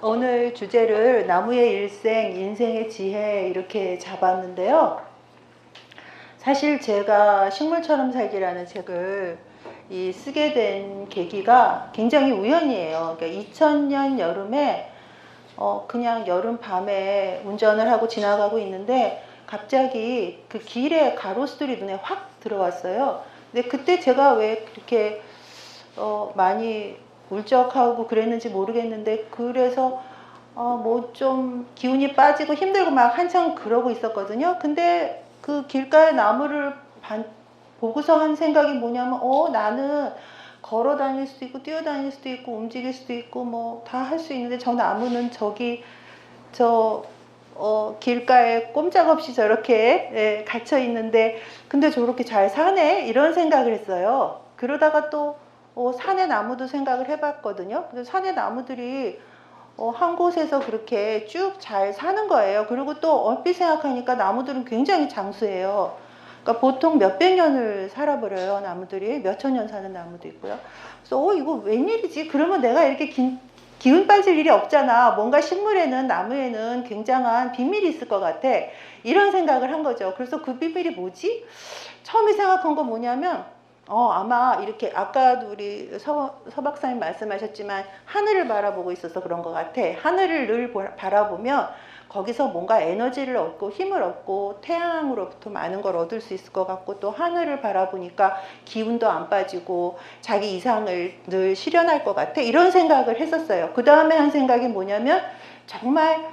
오늘 주제를 나무의 일생, 인생의 지혜 이렇게 잡았는데요. 사실 제가 식물처럼 살기라는 책을 쓰게 된 계기가 굉장히 우연이에요. 그러니까 2000년 여름에 그냥 여름 밤에 운전을 하고 지나가고 있는데 갑자기 그 길에 가로수들이 눈에 확 들어왔어요. 근데 그때 제가 왜 그렇게 많이 울적하고 그랬는지 모르겠는데, 그래서 뭐 좀 기운이 빠지고 힘들고 막 한참 그러고 있었거든요. 근데 그 길가의 나무를 보고서 한 생각이 뭐냐면, 나는 걸어 다닐 수도 있고 뛰어 다닐 수도 있고 움직일 수도 있고 뭐 다 할 수 있는데, 저 나무는 저기 길가에 꼼짝없이 저렇게 갇혀 있는데 근데 저렇게 잘 사네, 이런 생각을 했어요. 그러다가 또 산의 나무도 생각을 해봤거든요. 그래서 산의 나무들이 한 곳에서 그렇게 쭉 잘 사는 거예요. 그리고 또 얼핏 생각하니까 나무들은 굉장히 장수해요. 그러니까 보통 몇백 년을 살아버려요. 나무들이 몇천 년 사는 나무도 있고요. 그래서 이거 웬일이지? 그러면 내가 이렇게 기운 빠질 일이 없잖아. 뭔가 식물에는, 나무에는 굉장한 비밀이 있을 것 같아. 이런 생각을 한 거죠. 그래서 그 비밀이 뭐지? 처음에 생각한 건 뭐냐면, 아마 이렇게 아까도 우리 서 박사님 말씀하셨지만 하늘을 바라보고 있어서 그런 것 같아. 하늘을 늘 바라보면 거기서 뭔가 에너지를 얻고 힘을 얻고 태양으로부터 많은 걸 얻을 수 있을 것 같고, 또 하늘을 바라보니까 기운도 안 빠지고 자기 이상을 늘 실현할 것 같아. 이런 생각을 했었어요. 그 다음에 한 생각이 뭐냐면, 정말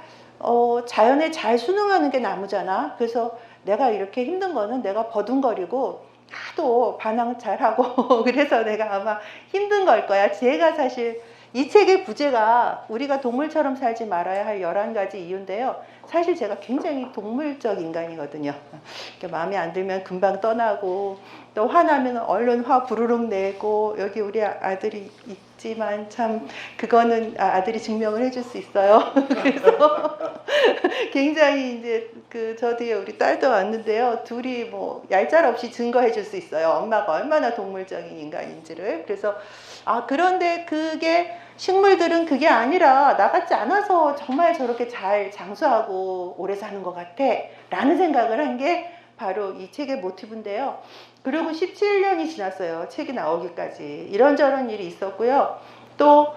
자연에 잘 순응하는 게 나무잖아. 그래서 내가 이렇게 힘든 거는 내가 버둥거리고 하도 반항 잘하고 그래서 내가 아마 힘든 걸 거야. 제가 사실 이 책의 부제가 우리가 동물처럼 살지 말아야 할 11가지 이유인데요. 사실 제가 굉장히 동물적 인간이거든요. 마음에 안 들면 금방 떠나고, 또 화나면 얼른 화 부르륵 내고, 여기 우리 아들이 있지만 참 그거는 아들이 증명을 해줄 수 있어요. 그래서 굉장히 이제 저 뒤에 우리 딸도 왔는데요. 둘이 뭐 얄짤없이 증거해 줄 수 있어요. 엄마가 얼마나 동물적인 인간인지를. 그래서 그런데 그게 식물들은 그게 아니라 나 같지 않아서 정말 저렇게 잘 장수하고 오래 사는 것 같아 라는 생각을 한 게 바로 이 책의 모티브인데요. 그리고 17년이 지났어요. 책이 나오기까지. 이런저런 일이 있었고요. 또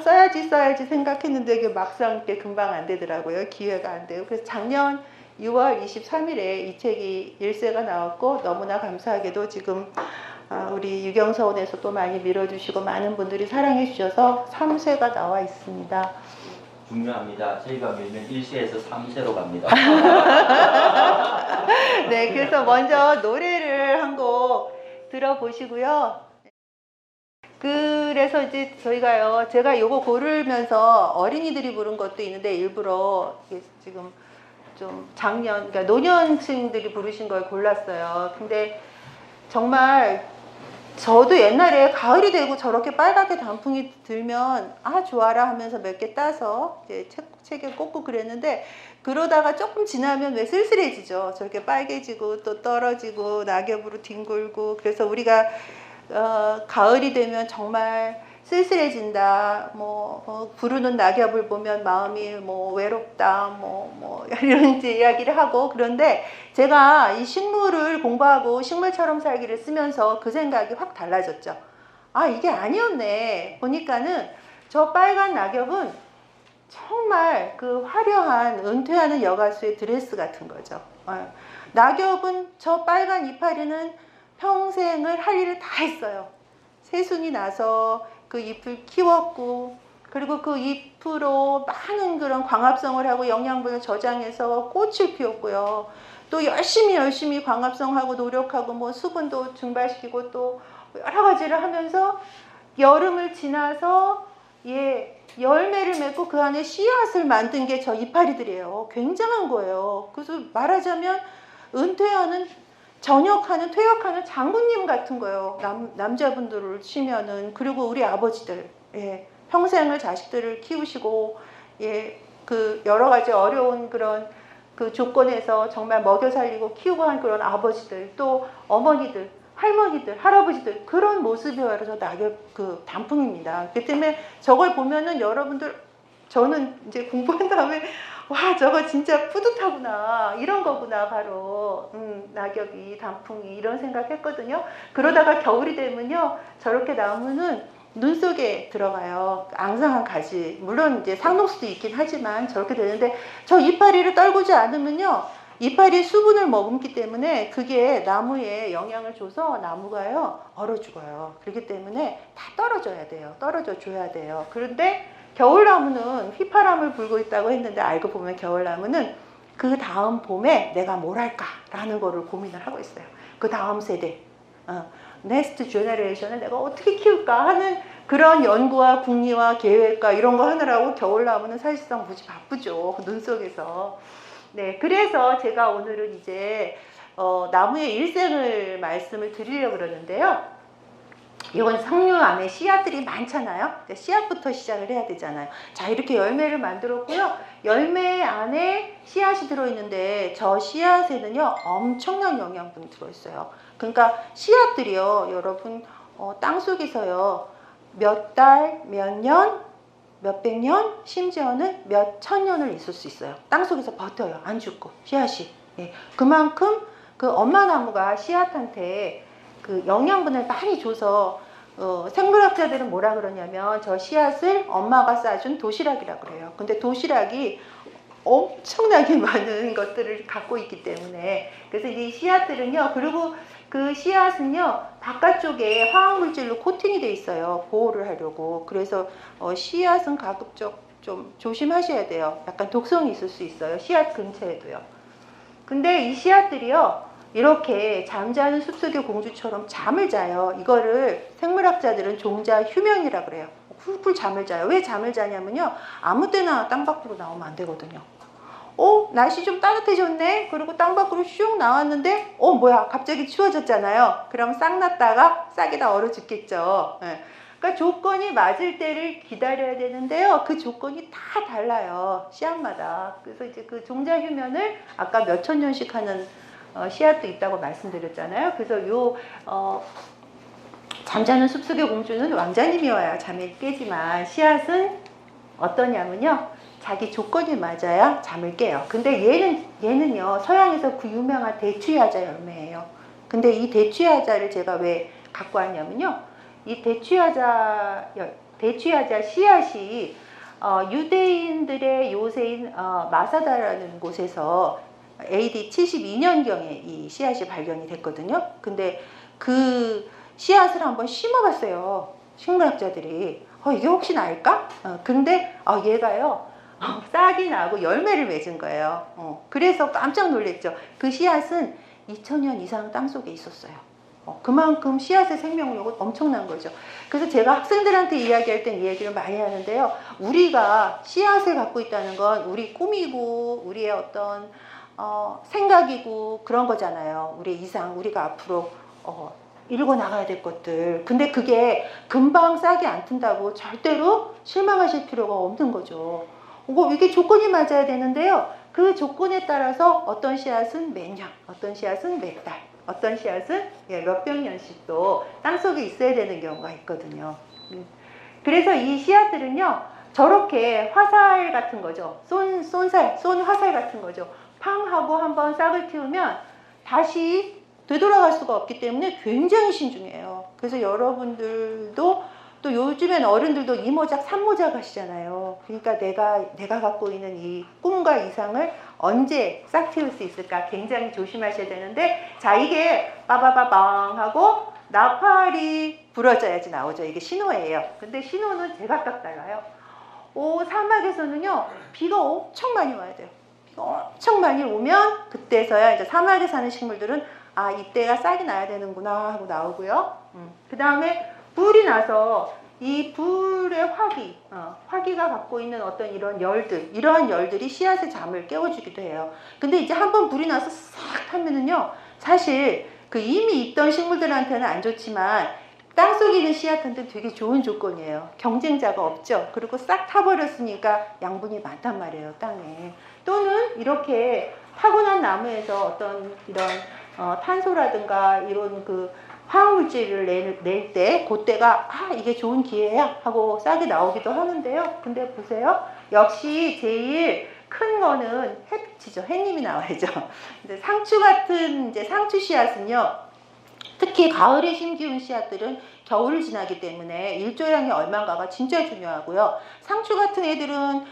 써야지 생각했는데 이게 막상 이렇게 금방 안 되더라고요. 기회가 안 돼요. 그래서 작년 6월 23일에 이 책이 1세가 나왔고, 너무나 감사하게도 지금 우리 유경서원에서 또 많이 밀어주시고 많은 분들이 사랑해 주셔서 3세가 나와 있습니다. 중요합니다. 저희가 밀면 1세에서 3세로 갑니다. 네, 그래서 먼저 노래를 한 곡 들어보시고요. 그래서 이제 저희가요, 제가 이거 고르면서 어린이들이 부른 것도 있는데 일부러 지금 좀 그러니까 노년층들이 부르신 걸 골랐어요. 근데 정말 저도 옛날에 가을이 되고 저렇게 빨갛게 단풍이 들면 좋아라 하면서 몇 개 따서 이제 책에 꽂고 그랬는데, 그러다가 조금 지나면 왜 쓸쓸해지죠. 저렇게 빨개지고 또 떨어지고 낙엽으로 뒹굴고. 그래서 우리가 가을이 되면 정말 쓸쓸해진다. 부르는 낙엽을 보면 마음이 외롭다. 이런 이야기를 하고. 그런데 제가 이 식물을 공부하고 식물처럼 살기를 쓰면서 그 생각이 확 달라졌죠. 이게 아니었네. 보니까는 저 빨간 낙엽은 정말 그 화려한 은퇴하는 여가수의 드레스 같은 거죠. 낙엽은 저 빨간 이파리는 평생을 할 일을 다 했어요. 새순이 나서 그 잎을 키웠고, 그리고 그 잎으로 많은 그런 광합성을 하고 영양분을 저장해서 꽃을 피웠고요. 또 열심히 광합성하고 노력하고 수분도 증발시키고 또 여러 가지를 하면서 여름을 지나서 열매를 맺고 그 안에 씨앗을 만든 게 저 이파리들이에요. 굉장한 거예요. 그래서 말하자면 은퇴하는, 퇴역하는 장군님 같은 거예요. 남자분들을 치면은. 그리고 우리 아버지들, 평생을 자식들을 키우시고, 그 여러 가지 어려운 그런 그 조건에서 정말 먹여 살리고 키우고 한 그런 아버지들, 또 어머니들, 할머니들, 할아버지들, 그런 모습이 바로 저 낙엽 단풍입니다. 그 때문에 저걸 보면은 여러분들 저는 이제 공부한 다음에 와 저거 진짜 뿌듯하구나 이런 거구나 바로 낙엽이 단풍이 이런 생각했거든요. 그러다가 겨울이 되면요 저렇게 나무는 눈 속에 들어가요. 앙상한 가지 물론 이제 상록수도 있긴 하지만 저렇게 되는데 저 이파리를 떨구지 않으면요 이파리 수분을 머금기 때문에 그게 나무에 영향을 줘서 나무가요 얼어 죽어요. 그렇기 때문에 다 떨어져야 돼요. 떨어져 줘야 돼요. 그런데 겨울나무는 휘파람을 불고 있다고 했는데 알고 보면 겨울나무는 그 다음 봄에 내가 뭘 할까라는 거를 고민을 하고 있어요. 그 다음 세대, 넥스트 제너레이션을 내가 어떻게 키울까 하는 그런 연구와 궁리와 계획과 이런 거 하느라고 겨울나무는 사실상 무지 바쁘죠. 눈 속에서. 네, 그래서 제가 오늘은 이제 나무의 일생을 말씀을 드리려고 그러는데요. 이건 석류 안에 씨앗들이 많잖아요. 씨앗부터 시작을 해야 되잖아요. 자, 이렇게 열매를 만들었고요. 열매 안에 씨앗이 들어있는데 저 씨앗에는요 엄청난 영양분이 들어있어요. 그러니까 씨앗들이요 여러분 땅속에서요 몇 달, 몇 년, 몇백 년, 심지어는 몇 천 년을 있을 수 있어요. 땅속에서 버텨요. 안 죽고 씨앗이. 예, 그만큼 그 엄마 나무가 씨앗한테 그 영양분을 많이 줘서 생물학자들은 뭐라 그러냐면 저 씨앗을 엄마가 싸준 도시락이라고 그래요. 근데 도시락이 엄청나게 많은 것들을 갖고 있기 때문에 그래서 이 씨앗들은요 그리고 그 씨앗은요 바깥쪽에 화학물질로 코팅이 돼 있어요. 보호를 하려고. 그래서 씨앗은 가급적 좀 조심하셔야 돼요. 약간 독성이 있을 수 있어요. 씨앗 근처에도요. 근데 이 씨앗들이요 이렇게 잠자는 숲속의 공주처럼 잠을 자요. 이거를 생물학자들은 종자 휴면이라 그래요. 훌훌 잠을 자요. 왜 잠을 자냐면요 아무 때나 땅 밖으로 나오면 안 되거든요. 날씨 좀 따뜻해졌네. 그리고 땅 밖으로 슉 나왔는데 뭐야 갑자기 추워졌잖아요. 그럼 싹 났다가 싹이 다 얼어 죽겠죠. 예. 그러니까 조건이 맞을 때를 기다려야 되는데요. 그 조건이 다 달라요. 씨앗마다. 그래서 이제 그 종자 휴면을 아까 몇천 년씩 하는 씨앗도 있다고 말씀드렸잖아요. 그래서 요 잠자는 숲속의 공주는 왕자님이 와야 잠이 깨지만 씨앗은 어떠냐면요. 자기 조건이 맞아야 잠을 깨요. 근데 얘는요 서양에서 그 유명한 대추야자 열매예요. 근데 이 대추야자를 제가 왜 갖고 왔냐면요. 이 대추야자 씨앗이 유대인들의 요새인 마사다라는 곳에서 AD 72년경에 이 씨앗이 발견이 됐거든요. 근데 그 씨앗을 한번 심어봤어요. 식물학자들이. 이게 혹시 나을까? 근데 얘가요. 싹이 나고 열매를 맺은 거예요. 그래서 깜짝 놀랐죠. 그 씨앗은 2000년 이상 땅속에 있었어요. 그만큼 씨앗의 생명력은 엄청난 거죠. 그래서 제가 학생들한테 이야기할 땐 이 얘기를 많이 하는데요. 우리가 씨앗을 갖고 있다는 건 우리 꿈이고 우리의 어떤 생각이고 그런 거잖아요. 우리의 이상, 우리가 앞으로 일궈 나가야 될 것들. 근데 그게 금방 싹이 안 튼다고 절대로 실망하실 필요가 없는 거죠. 이게 조건이 맞아야 되는데요. 그 조건에 따라서 어떤 씨앗은 몇 년, 어떤 씨앗은 몇 달, 어떤 씨앗은 몇백 년씩 또 땅속에 있어야 되는 경우가 있거든요. 그래서 이 씨앗들은요. 저렇게 화살 같은 거죠. 쏜 화살 같은 거죠. 팡 하고 한번 싹을 틔우면 다시 되돌아갈 수가 없기 때문에 굉장히 신중해요. 그래서 여러분들도 또 요즘엔 어른들도 이모작 삼모작 하시잖아요. 그러니까 내가 갖고 있는 이 꿈과 이상을 언제 싹 틔울 수 있을까 굉장히 조심하셔야 되는데 자 이게 빠바바방 하고 나팔이 부러져야지 나오죠. 이게 신호예요. 근데 신호는 제각각 달라요. 사막에서는요 비가 엄청 많이 와야 돼요. 비가 엄청 많이 오면 그때서야 이제 사막에 사는 식물들은 이때가 싹이 나야 되는구나 하고 나오고요. 그 다음에 불이 나서 이 불의 화기가 갖고 있는 어떤 이러한 열들이 씨앗의 잠을 깨워주기도 해요. 근데 이제 한번 불이 나서 싹 타면은요, 사실 그 이미 있던 식물들한테는 안 좋지만 땅속에 있는 씨앗한테는 되게 좋은 조건이에요. 경쟁자가 없죠. 그리고 싹 타버렸으니까 양분이 많단 말이에요, 땅에. 또는 이렇게 타고난 나무에서 어떤 이런 탄소라든가 이런 화학물질을 낼 때 그때가 이게 좋은 기회야 하고 싹이 나오기도 하는데요. 근데 보세요. 역시 제일 큰 거는 햇빛이죠. 햇님이 나와야죠. 근데 상추 같은 이제 상추 씨앗은요. 특히 가을에 심기운 씨앗들은 겨울을 지나기 때문에 일조량이 얼마인가가 진짜 중요하고요. 상추 같은 애들은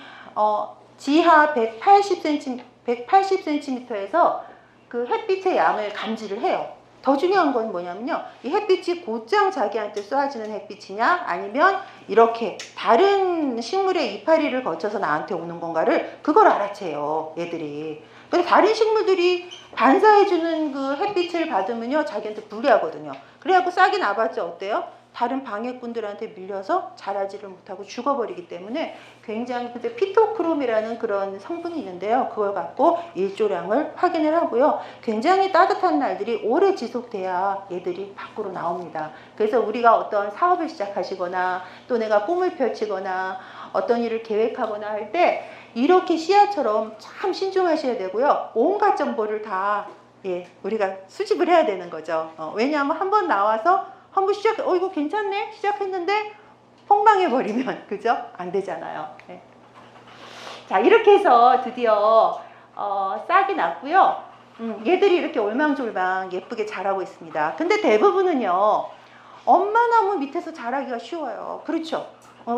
지하 180cm에서 그 햇빛의 양을 감지를 해요. 더 중요한 건 뭐냐면요. 이 햇빛이 곧장 자기한테 쏘아지는 햇빛이냐 아니면 이렇게 다른 식물의 이파리를 거쳐서 나한테 오는 건가를 그걸 알아채요. 얘들이. 그래서 다른 식물들이 반사해주는 그 햇빛을 받으면요. 자기한테 불리하거든요. 그래갖고 싹이 나봤자 어때요? 다른 방해꾼들한테 밀려서 자라지를 못하고 죽어버리기 때문에 굉장히 근데 피토크롬이라는 그런 성분이 있는데요. 그걸 갖고 일조량을 확인을 하고요. 굉장히 따뜻한 날들이 오래 지속돼야 얘들이 밖으로 나옵니다. 그래서 우리가 어떤 사업을 시작하시거나 또 내가 꿈을 펼치거나 어떤 일을 계획하거나 할 때 이렇게 씨앗처럼 참 신중하셔야 되고요. 온갖 정보를 다 우리가 수집을 해야 되는 거죠. 왜냐하면 한번 나와서 한번 이거 괜찮네? 시작했는데 폭망해버리면, 그죠? 안 되잖아요. 네. 자, 이렇게 해서 드디어, 싹이 났고요. 얘들이 이렇게 올망졸망 예쁘게 자라고 있습니다. 근데 대부분은요, 엄마 나무 밑에서 자라기가 쉬워요. 그렇죠?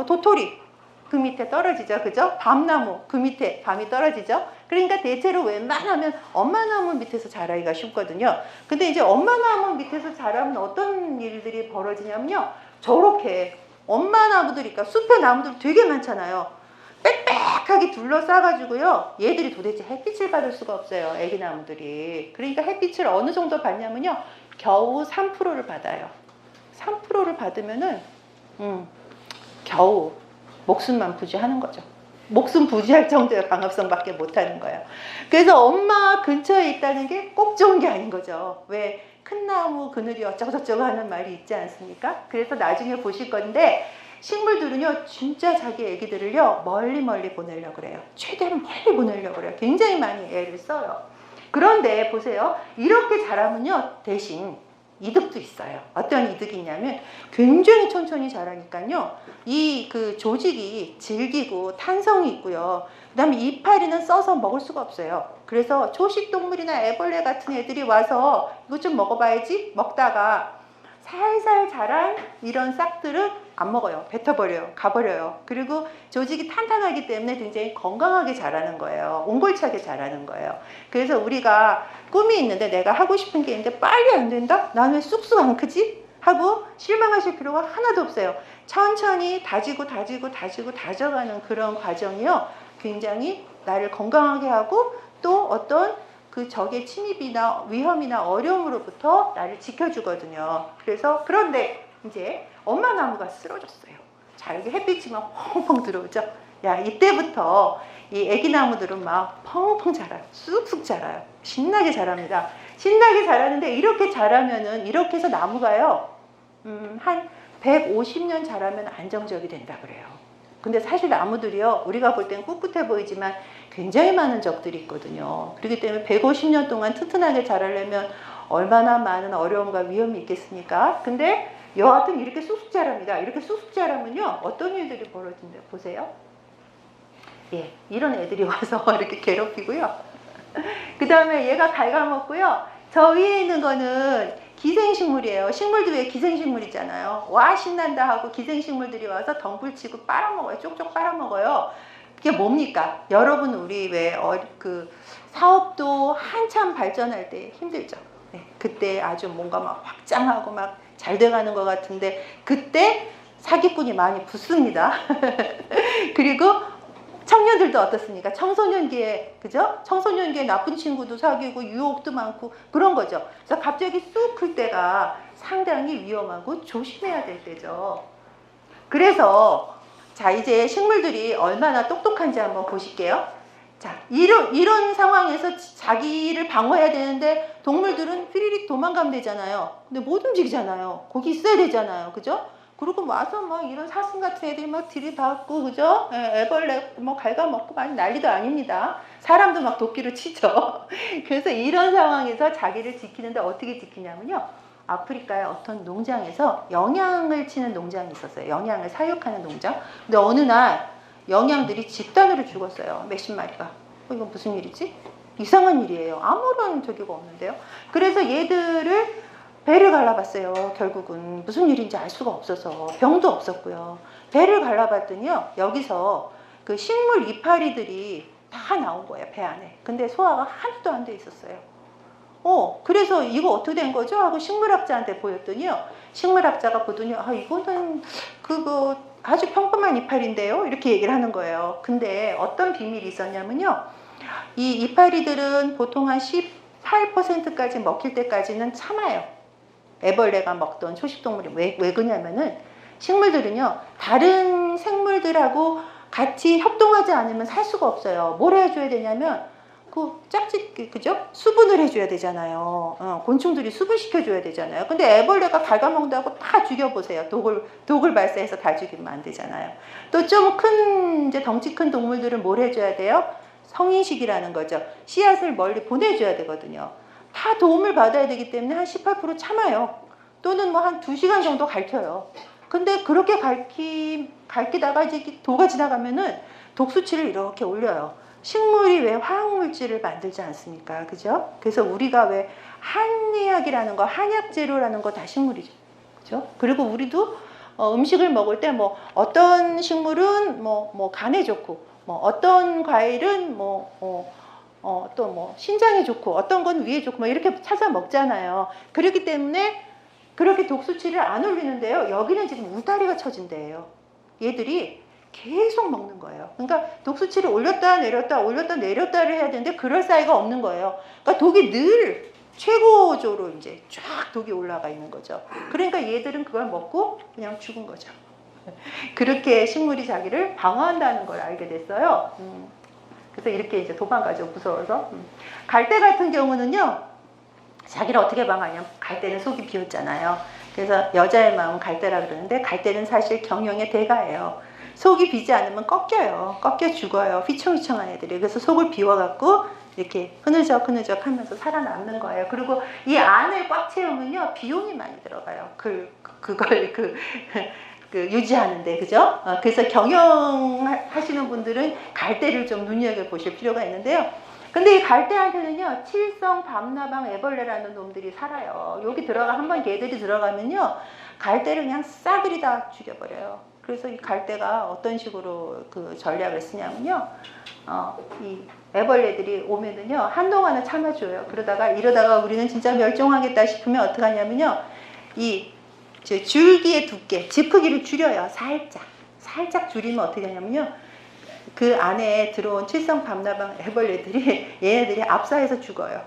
도토리. 그 밑에 떨어지죠. 그죠? 밤나무. 그 밑에 밤이 떨어지죠. 그러니까 대체로 웬만하면 엄마 나무 밑에서 자라기가 쉽거든요. 근데 이제 엄마 나무 밑에서 자라면 어떤 일들이 벌어지냐면요. 저렇게 엄마 나무들이, 그러니까 숲의 나무들 되게 많잖아요. 빽빽하게 둘러싸가지고요. 얘들이 도대체 햇빛을 받을 수가 없어요. 애기 나무들이. 그러니까 햇빛을 어느 정도 받냐면요. 겨우 3%를 받아요. 3%를 받으면은, 겨우 목숨만 부지하는 거죠. 목숨 부지할 정도의 광합성밖에 못하는 거예요. 그래서 엄마 근처에 있다는 게 꼭 좋은 게 아닌 거죠. 왜? 큰 나무 그늘이 어쩌고저쩌고 하는 말이 있지 않습니까? 그래서 나중에 보실 건데 식물들은요 진짜 자기 애기들을요 멀리 보내려고 그래요. 최대한 멀리 보내려고 그래요. 굉장히 많이 애를 써요. 그런데 보세요. 이렇게 자라면요 대신 이득도 있어요. 어떤 이득이 있냐면 굉장히 천천히 자라니까요. 이 그 조직이 질기고 탄성이 있고요. 그 다음에 이파리는 써서 먹을 수가 없어요. 그래서 초식동물이나 애벌레 같은 애들이 와서 이거 좀 먹어봐야지 먹다가 살살 자란 이런 싹들은 안 먹어요. 뱉어버려요. 가버려요. 그리고 조직이 탄탄하기 때문에 굉장히 건강하게 자라는 거예요. 옹골차게 자라는 거예요. 그래서 우리가 꿈이 있는데 내가 하고 싶은 게 있는데 빨리 안 된다? 난 왜 쑥쑥 안 크지? 하고 실망하실 필요가 하나도 없어요. 천천히 다져가는 그런 과정이요. 굉장히 나를 건강하게 하고 또 어떤 그 적의 침입이나 위험이나 어려움으로부터 나를 지켜주거든요. 그래서 그런데 이제 엄마 나무가 쓰러졌어요. 자, 여기 햇빛이 막 펑펑 들어오죠. 야, 이때부터 이 애기 나무들은 막 펑펑 자라요. 쑥쑥 자라요. 신나게 자랍니다. 신나게 자라는데 이렇게 자라면은 이렇게 해서 나무가요. 한 150년 자라면 안정적이 된다 그래요. 근데 사실 나무들이요. 우리가 볼 땐 꿋꿋해 보이지만 굉장히 많은 적들이 있거든요. 그렇기 때문에 150년 동안 튼튼하게 자라려면 얼마나 많은 어려움과 위험이 있겠습니까? 근데 여하튼 이렇게 쑥쑥 자랍니다. 이렇게 쑥쑥 자라면요. 어떤 일들이 벌어진다 보세요. 예, 이런 애들이 와서 이렇게 괴롭히고요. 그 다음에 얘가 갉아먹고요. 저 위에 있는 거는 기생식물이에요. 식물도 왜 기생식물이잖아요. 와 신난다 하고 기생식물들이 와서 덩굴치고 빨아먹어요. 쪽쪽 빨아먹어요. 그게 뭡니까? 여러분 우리 왜 그 사업도 한참 발전할 때 힘들죠. 네, 그때 아주 뭔가 막 확장하고 막 잘 돼가는 것 같은데 그때 사기꾼이 많이 붙습니다. 그리고 청년들도 어떻습니까? 청소년기에, 그죠? 청소년기에 나쁜 친구도 사귀고 유혹도 많고 그런 거죠. 그래서 갑자기 쑥 클 때가 상당히 위험하고 조심해야 될 때죠. 그래서 자 이제 식물들이 얼마나 똑똑한지 한번 보실게요. 자 이런 상황에서 자기를 방어해야 되는데 동물들은 휘리릭 도망가면 되잖아요. 근데 못 움직이잖아요. 거기 있어야 되잖아요. 그죠? 그리고 와서 막 이런 사슴 같은 애들이 막 들이받고, 그죠? 애벌레 뭐 갉아먹고 많이 난리도 아닙니다. 사람도 막 도끼로 치죠. 그래서 이런 상황에서 자기를 지키는데 어떻게 지키냐면요. 아프리카의 어떤 농장에서 영양을 치는 농장이 있었어요. 영양을 사육하는 농장. 근데 어느 날 영양들이 집단으로 죽었어요. 몇십 마리가. 이건 무슨 일이지? 이상한 일이에요. 아무런 저기가 없는데요. 그래서 얘들을 배를 갈라봤어요. 결국은 무슨 일인지 알 수가 없어서. 병도 없었고요. 배를 갈라봤더니요. 여기서 그 식물 이파리들이 다 나온 거예요. 배 안에. 근데 소화가 하나도 안 돼 있었어요. 그래서 이거 어떻게 된 거죠? 하고 식물학자한테 보였더니요. 식물학자가 보더니 이거는 그거 아주 평범한 이파리인데요. 이렇게 얘기를 하는 거예요. 근데 어떤 비밀이 있었냐면요. 이 이파리들은 보통 한 18%까지 먹힐 때까지는 참아요. 애벌레가 먹던 초식동물이 왜 그러냐면은 식물들은요. 다른 생물들하고 같이 협동하지 않으면 살 수가 없어요. 뭘 해줘야 되냐면 그 짝짓기, 그죠? 수분을 해줘야 되잖아요. 곤충들이 수분 시켜줘야 되잖아요. 근데 애벌레가 갉아먹는다고 다 죽여보세요. 독을 발사해서 다 죽이면 안 되잖아요. 또 좀 큰, 이제 덩치 큰 동물들은 뭘 해줘야 돼요? 성인식이라는 거죠. 씨앗을 멀리 보내줘야 되거든요. 다 도움을 받아야 되기 때문에 한 18% 참아요. 또는 뭐 한 2시간 정도 갈켜요. 근데 그렇게 갈키다가 이제 도가 지나가면은 독수치를 이렇게 올려요. 식물이 왜 화학물질을 만들지 않습니까? 그죠? 그래서 우리가 왜 한의학이라는 거, 한약재료라는 거 다 식물이죠. 그죠? 그리고 우리도 음식을 먹을 때 뭐 어떤 식물은 뭐 간에 좋고, 뭐 어떤 과일은 또 뭐 신장에 좋고, 어떤 건 위에 좋고, 뭐 이렇게 찾아 먹잖아요. 그렇기 때문에 그렇게 독수치를 안 올리는데요. 여기는 지금 울타리가 쳐진대요. 얘들이 계속 먹는 거예요. 그러니까 독수치를 올렸다 내렸다 올렸다 내렸다를 해야 되는데 그럴 사이가 없는 거예요. 그러니까 독이 늘 최고조로 이제 쫙 독이 올라가 있는 거죠. 그러니까 얘들은 그걸 먹고 그냥 죽은 거죠. 그렇게 식물이 자기를 방어한다는 걸 알게 됐어요. 그래서 이렇게 이제 도망가죠. 무서워서. 갈대 같은 경우는요. 자기를 어떻게 방어하냐면 갈대는 속이 비었잖아요. 그래서 여자의 마음은 갈대라 그러는데 갈대는 사실 경영의 대가예요. 속이 비지 않으면 꺾여요. 꺾여 죽어요. 휘청휘청한 애들이. 그래서 속을 비워갖고 이렇게 흐느적 하면서 살아남는 거예요. 그리고 이 안을 꽉 채우면요. 비용이 많이 들어가요. 그걸 유지하는데, 그죠? 그래서 경영하시는 분들은 갈대를 좀 눈여겨보실 필요가 있는데요. 근데 이 갈대한테는요, 칠성, 밤나방, 애벌레라는 놈들이 살아요. 여기 한번 걔들이 들어가면요, 갈대를 그냥 싸그리 다 죽여버려요. 그래서 이 갈대가 어떤 식으로 그 전략을 쓰냐면요, 이 애벌레들이 오면은요, 한동안은 참아줘요. 이러다가 우리는 진짜 멸종하겠다 싶으면 어떻게 하냐면요, 이 줄기의 두께, 집 크기를 줄여요. 살짝 줄이면 어떻게 하냐면요, 그 안에 들어온 칠성 밤나방 애벌레들이 얘네들이 압사해서 죽어요.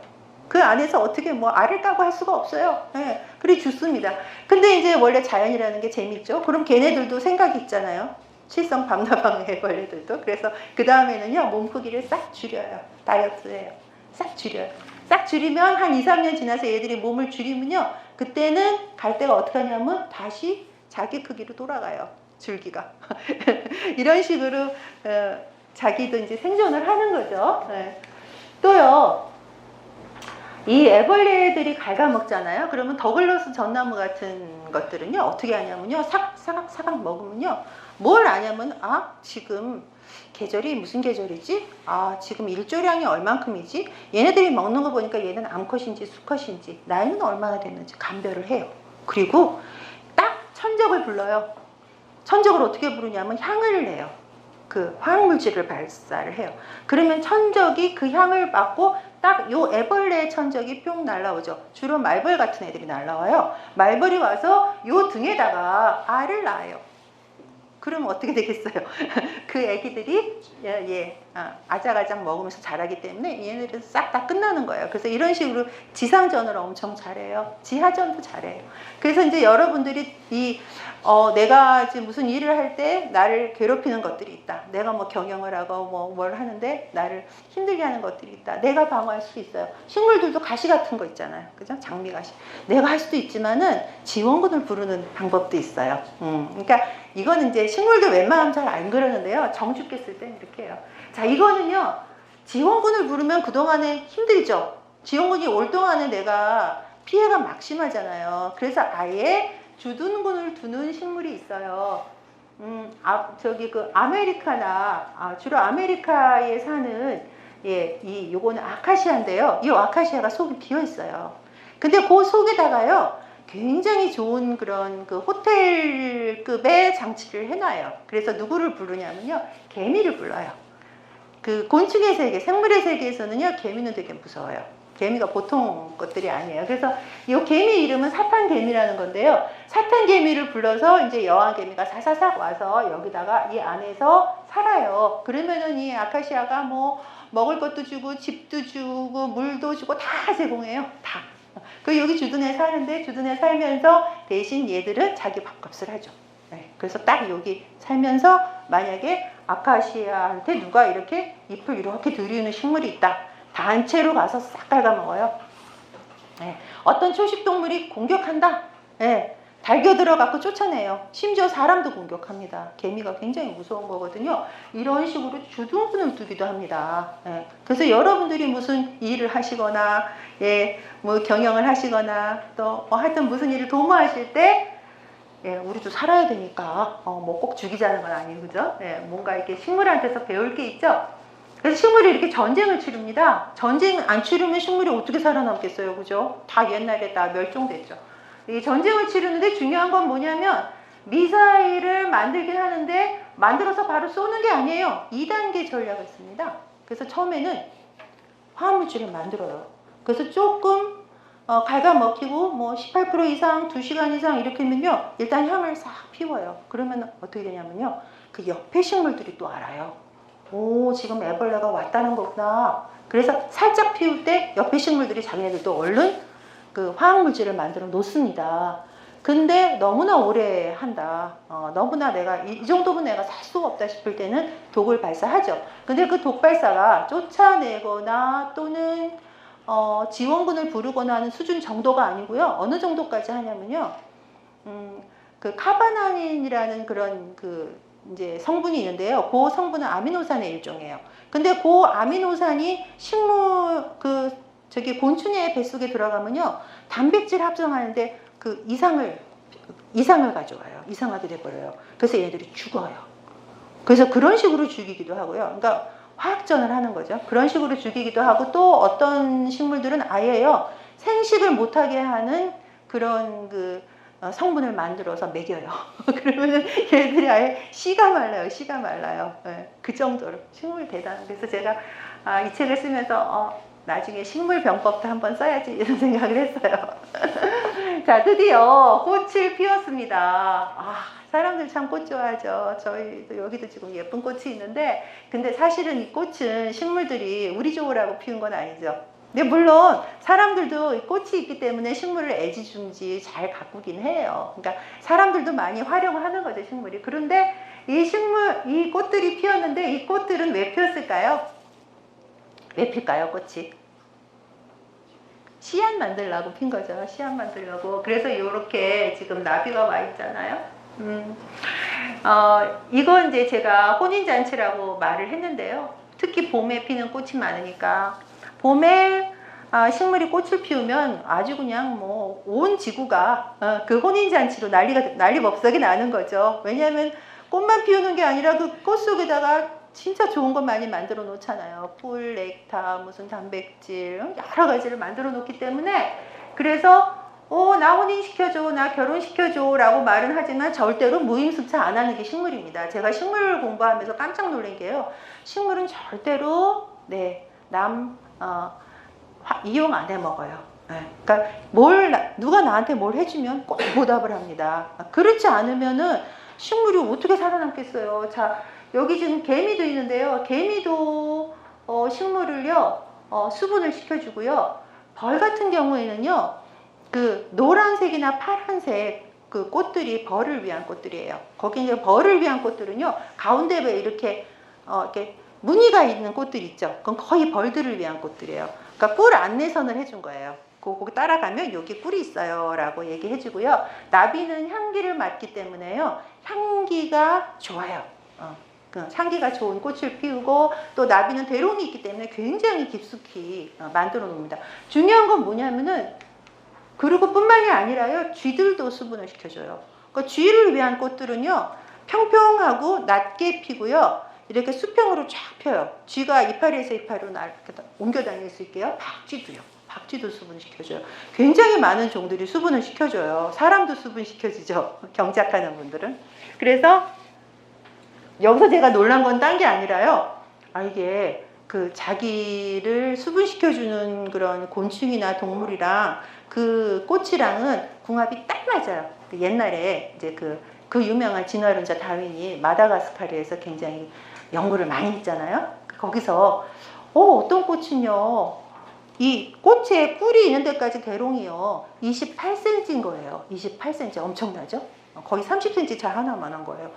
그 안에서 어떻게 뭐 알을 까고 할 수가 없어요. 네, 그래 죽습니다. 근데 이제 원래 자연이라는 게 재밌죠. 그럼 걔네들도 생각이 있잖아요. 칠성 밤나방 애벌레들도. 그래서 그 다음에는요, 몸 크기를 싹 줄여요. 다이어트예요. 싹 줄여요. 싹 줄이면 한 2, 3년 지나서 얘들이 몸을 줄이면요, 그때는 갈대가 어떻게 하냐면 다시 자기 크기로 돌아가요. 줄기가. 이런 식으로 자기도 이제 생존을 하는 거죠. 네. 또요, 이 애벌레들이 갉아먹잖아요. 그러면 더글로스 전나무 같은 것들은요, 어떻게 하냐면요, 사각 먹으면요, 뭘 아냐면, 지금 계절이 무슨 계절이지? 지금 일조량이 얼만큼이지? 얘네들이 먹는 거 보니까 얘는 암컷인지 수컷인지, 나이는 얼마나 됐는지 감별을 해요. 그리고 딱 천적을 불러요. 천적을 어떻게 부르냐면 향을 내요. 그 화학물질을 발사를 해요. 그러면 천적이 그 향을 맡고 딱 요 애벌레의 천적이 뿅 날라오죠. 주로 말벌 같은 애들이 날라와요. 말벌이 와서 요 등에다가 알을 낳아요. 그러면 어떻게 되겠어요? 그 애기들이 아작아작 먹으면서 자라기 때문에 얘네들은 싹 다 끝나는 거예요. 그래서 이런 식으로 지상전을 엄청 잘해요. 지하전도 잘해요. 그래서 이제 여러분들이 내가 지금 무슨 일을 할 때 나를 괴롭히는 것들이 있다. 내가 뭐 경영을 하고 뭘 하는데 나를 힘들게 하는 것들이 있다. 내가 방어할 수 있어요. 식물들도 가시 같은 거 있잖아요. 그죠? 장미가시. 내가 할 수도 있지만은 지원군을 부르는 방법도 있어요. 그러니까 이거는 이제 식물들 웬만하면 잘 안 그러는데요. 정죽게 쓸 때는 이렇게 해요. 자, 이거는요, 지원군을 부르면 그동안에 힘들죠. 지원군이 올 동안에 내가 피해가 막심하잖아요. 그래서 아예 주둔군을 두는 식물이 있어요. 저기 그 아메리카나, 주로 아메리카에 사는, 요거는 아카시아인데요. 이 아카시아가 속이 비어 있어요. 근데 그 속에다가요, 굉장히 좋은 그런 그 호텔급의 장치를 해놔요. 그래서 누구를 부르냐면요, 개미를 불러요. 그 곤충의 세계, 생물의 세계에서는요, 개미는 되게 무서워요. 개미가 보통 것들이 아니에요. 그래서 이 개미 이름은 사탄개미라는 건데요. 사탄개미를 불러서 이제 여왕개미가 사사삭 와서 여기다가 이 안에서 살아요. 그러면은 이 아카시아가 뭐 먹을 것도 주고 집도 주고 물도 주고 다 제공해요. 다. 그 여기 주둔에 사는데 주둔에 살면서 대신 얘들은 자기 밥값을 하죠. 네, 그래서 딱 여기 살면서 만약에 아카시아한테 누가 이렇게 잎을 이렇게 들이우는 식물이 있다. 단체로 가서 싹 갉아먹어요. 네, 어떤 초식동물이 공격한다. 네, 달겨들어갖고 쫓아내요. 심지어 사람도 공격합니다. 개미가 굉장히 무서운 거거든요. 이런 식으로 주둔군을 두기도 합니다. 네, 그래서 여러분들이 무슨 일을 하시거나, 뭐 경영을 하시거나, 또 뭐 하여튼 무슨 일을 도모하실 때, 우리도 살아야 되니까, 뭐 꼭 죽이자는 건 아니고, 그죠? 뭔가 이렇게 식물한테서 배울 게 있죠? 그래서 식물이 이렇게 전쟁을 치릅니다. 전쟁 안 치르면 식물이 어떻게 살아남겠어요, 그죠? 다 옛날에 다 멸종됐죠. 이 전쟁을 치르는데 중요한 건 뭐냐면, 미사일을 만들긴 하는데, 만들어서 바로 쏘는 게 아니에요. 2단계 전략을 씁니다. 그래서 처음에는 화학물질을 만들어요. 그래서 조금 갉아먹히고 뭐 18% 이상, 2시간 이상 이렇게 하면요, 일단 향을 싹 피워요. 그러면 어떻게 되냐면요, 그 옆에 식물들이 또 알아요. 오, 지금 애벌레가 왔다는 거구나. 그래서 살짝 피울 때 옆에 식물들이 자기네들도 얼른 그 화학물질을 만들어 놓습니다. 근데 너무나 오래 한다. 너무나 내가 이 정도면 내가 살 수가 없다 싶을 때는 독을 발사하죠. 근데 그 독 발사가 쫓아내거나 또는 지원군을 부르거나 하는 수준 정도가 아니고요. 어느 정도까지 하냐면요. 그 카바나닌이라는 그런 이제 성분이 있는데요. 그 성분은 아미노산의 일종이에요. 근데 그 아미노산이 식물 곤충의 뱃속에 들어가면요, 단백질 합성하는데 그 이상을 가져와요. 이상하게 돼버려요. 그래서 얘네들이 죽어요. 그래서 그런 식으로 죽이기도 하고요. 그러니까 화학전을 하는 거죠. 그런 식으로 죽이기도 하고, 또 어떤 식물들은 아예요, 생식을 못하게 하는 그런 성분을 만들어서 먹여요. 그러면 얘들이 아예 씨가 말라요. 네, 그 정도로 식물 대단. 그래서 제가 이 책을 쓰면서 나중에 식물병법도 한번 써야지 이런 생각을 했어요. 자, 드디어 꽃을 피웠습니다. 사람들 참 꽃 좋아하죠. 저희도 여기도 지금 예쁜 꽃이 있는데, 근데 사실은 이 꽃은 식물들이 우리 좋으라고 피운 건 아니죠. 근데 물론 사람들도 꽃이 있기 때문에 식물을 애지중지 잘 가꾸긴 해요. 그러니까 사람들도 많이 활용하는 거죠, 식물이. 그런데 이 꽃들이 피었는데, 이 꽃들은 왜 피었을까요? 왜 필까요, 꽃이? 씨앗 만들려고 핀 거죠. 씨앗 만들려고. 그래서 이렇게 지금 나비가 와 있잖아요. 이건 이제 제가 혼인잔치라고 말을 했는데요. 특히 봄에 피는 꽃이 많으니까. 봄에 식물이 꽃을 피우면 아주 그냥 뭐 온 지구가 그 혼인잔치로 난리법석이 나는 거죠. 왜냐하면 꽃만 피우는 게 아니라 그 꽃 속에다가 진짜 좋은 것 많이 만들어 놓잖아요. 꿀, 넥타, 무슨 단백질, 여러 가지를 만들어 놓기 때문에, 그래서 나 혼인시켜줘, 나 결혼시켜줘 라고 말은 하지만 절대로 무임승차 안 하는 게 식물입니다. 제가 식물 공부하면서 깜짝 놀란 게요, 식물은 절대로 이용 안 해 먹어요. 그러니까 누가 나한테 뭘 해주면 꼭 보답을 합니다. 그렇지 않으면은 식물이 어떻게 살아남겠어요. 자, 여기 지금 개미도 있는데요. 개미도 식물을요, 수분을 시켜주고요. 벌 같은 경우에는요, 그 노란색이나 파란색 그 꽃들이 벌을 위한 꽃들이에요. 거기 이제 벌을 위한 꽃들은요, 가운데 왜 이렇게 무늬가 있는 꽃들 있죠. 그건 거의 벌들을 위한 꽃들이에요. 그러니까 꿀 안내선을 해준 거예요. 거기 따라가면 여기 꿀이 있어요 라고 얘기해 주고요. 나비는 향기를 맡기 때문에요, 향기가 좋아요. 향기가 좋은 꽃을 피우고, 또 나비는 대롱이 있기 때문에 굉장히 깊숙이 만들어 놓습니다. 중요한 건 뭐냐면은 그리고 뿐만이 아니라요, 쥐들도 수분을 시켜줘요. 그러니까 쥐를 위한 꽃들은요, 평평하고 낮게 피고요, 이렇게 수평으로 쫙 펴요. 쥐가 이파리에서 이파리로 옮겨 다닐 수 있게요. 박쥐도요. 박쥐도 수분을 시켜줘요. 굉장히 많은 종들이 수분을 시켜줘요. 사람도 수분 시켜주죠. 경작하는 분들은. 그래서 여기서 제가 놀란 건 딴 게 아니라요. 이게 그 자기를 수분시켜주는 그런 곤충이나 동물이랑 그 꽃이랑은 궁합이 딱 맞아요. 옛날에 이제 그 유명한 진화론자 다윈이 마다가스카르에서 굉장히 연구를 많이 했잖아요. 거기서 어떤 꽃은요, 이 꽃에 꿀이 있는 데까지 대롱이요 28cm인 거예요. 28cm 엄청나죠? 거의 30cm 잘 하나만한 거예요.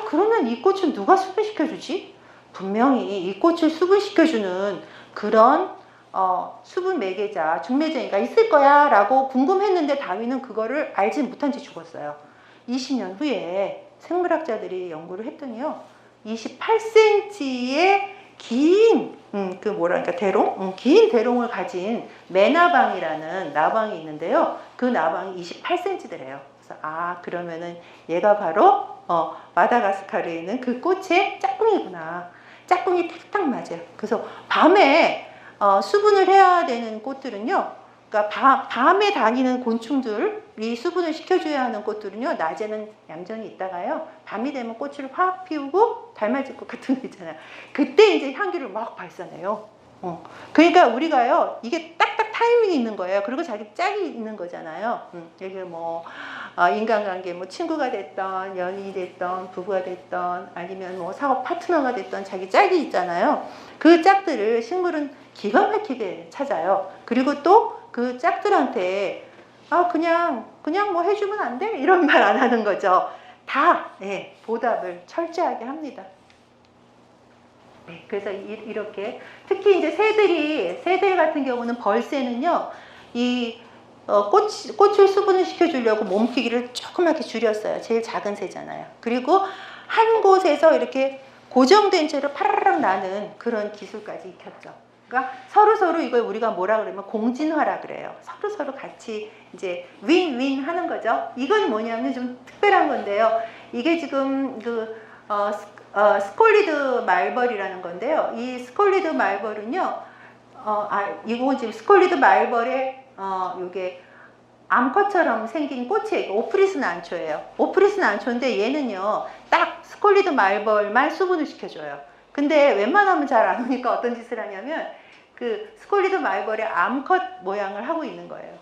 그러면 이 꽃은 누가 수분시켜주지? 분명히 이 꽃을 수분시켜주는 그런 수분 매개자, 중매쟁이가 있을 거야 라고 궁금했는데 다윈은 그거를 알지 못한 채 죽었어요. 20년 후에 생물학자들이 연구를 했더니요, 28cm의 긴 대롱? 긴 대롱을 가진 메나방이라는 나방이 있는데요. 그 나방이 28cm더래요. 그래서 그러면은 얘가 바로 마다가스카르에 있는 그 꽃의 짝꿍이구나. 짝꿍이 딱딱 맞아요. 그래서 밤에 수분을 해야 되는 꽃들은요, 그러니까 밤에 다니는 곤충들이 수분을 시켜줘야 하는 꽃들은요, 낮에는 얌전히 있다가요, 밤이 되면 꽃을 확 피우고 달맞이꽃 같은 거 있잖아요. 그때 이제 향기를 막 발산해요. 그러니까 우리가요, 이게 딱딱 타이밍이 있는 거예요. 그리고 자기 짝이 있는 거잖아요. 이게 뭐 인간관계, 뭐 친구가 됐던, 연인이 됐던, 부부가 됐던, 아니면 뭐 사업 파트너가 됐던 자기 짝이 있잖아요. 그 짝들을 식물은 기가 막히게 찾아요. 그리고 또 그 짝들한테 그냥 뭐 해주면 안 돼? 이런 말 안 하는 거죠. 다 보답을 철저하게 합니다. 그래서 이렇게 특히 이제 새들 같은 경우는 벌새는요, 이 꽃을 수분을 시켜주려고 몸 크기를 조그맣게 줄였어요. 제일 작은 새잖아요. 그리고 한 곳에서 이렇게 고정된 채로 파라락 나는 그런 기술까지 익혔죠. 그러니까 서로 이걸 우리가 뭐라 그러면 공진화라 그래요. 서로 같이 이제 윈윈 하는 거죠. 이건 뭐냐면 좀 특별한 건데요. 이게 지금 스콜리드 말벌이라는 건데요. 이 스콜리드 말벌은요, 이건 지금 스콜리드 말벌의 요게 암컷처럼 생긴 꽃이에요. 오프리스는 안초예요. 오프리스는 안초인데 얘는요, 딱 스콜리드 말벌만 수분을 시켜줘요. 근데 웬만하면 잘 안 오니까 어떤 짓을 하냐면 그 스콜리드 말벌의 암컷 모양을 하고 있는 거예요.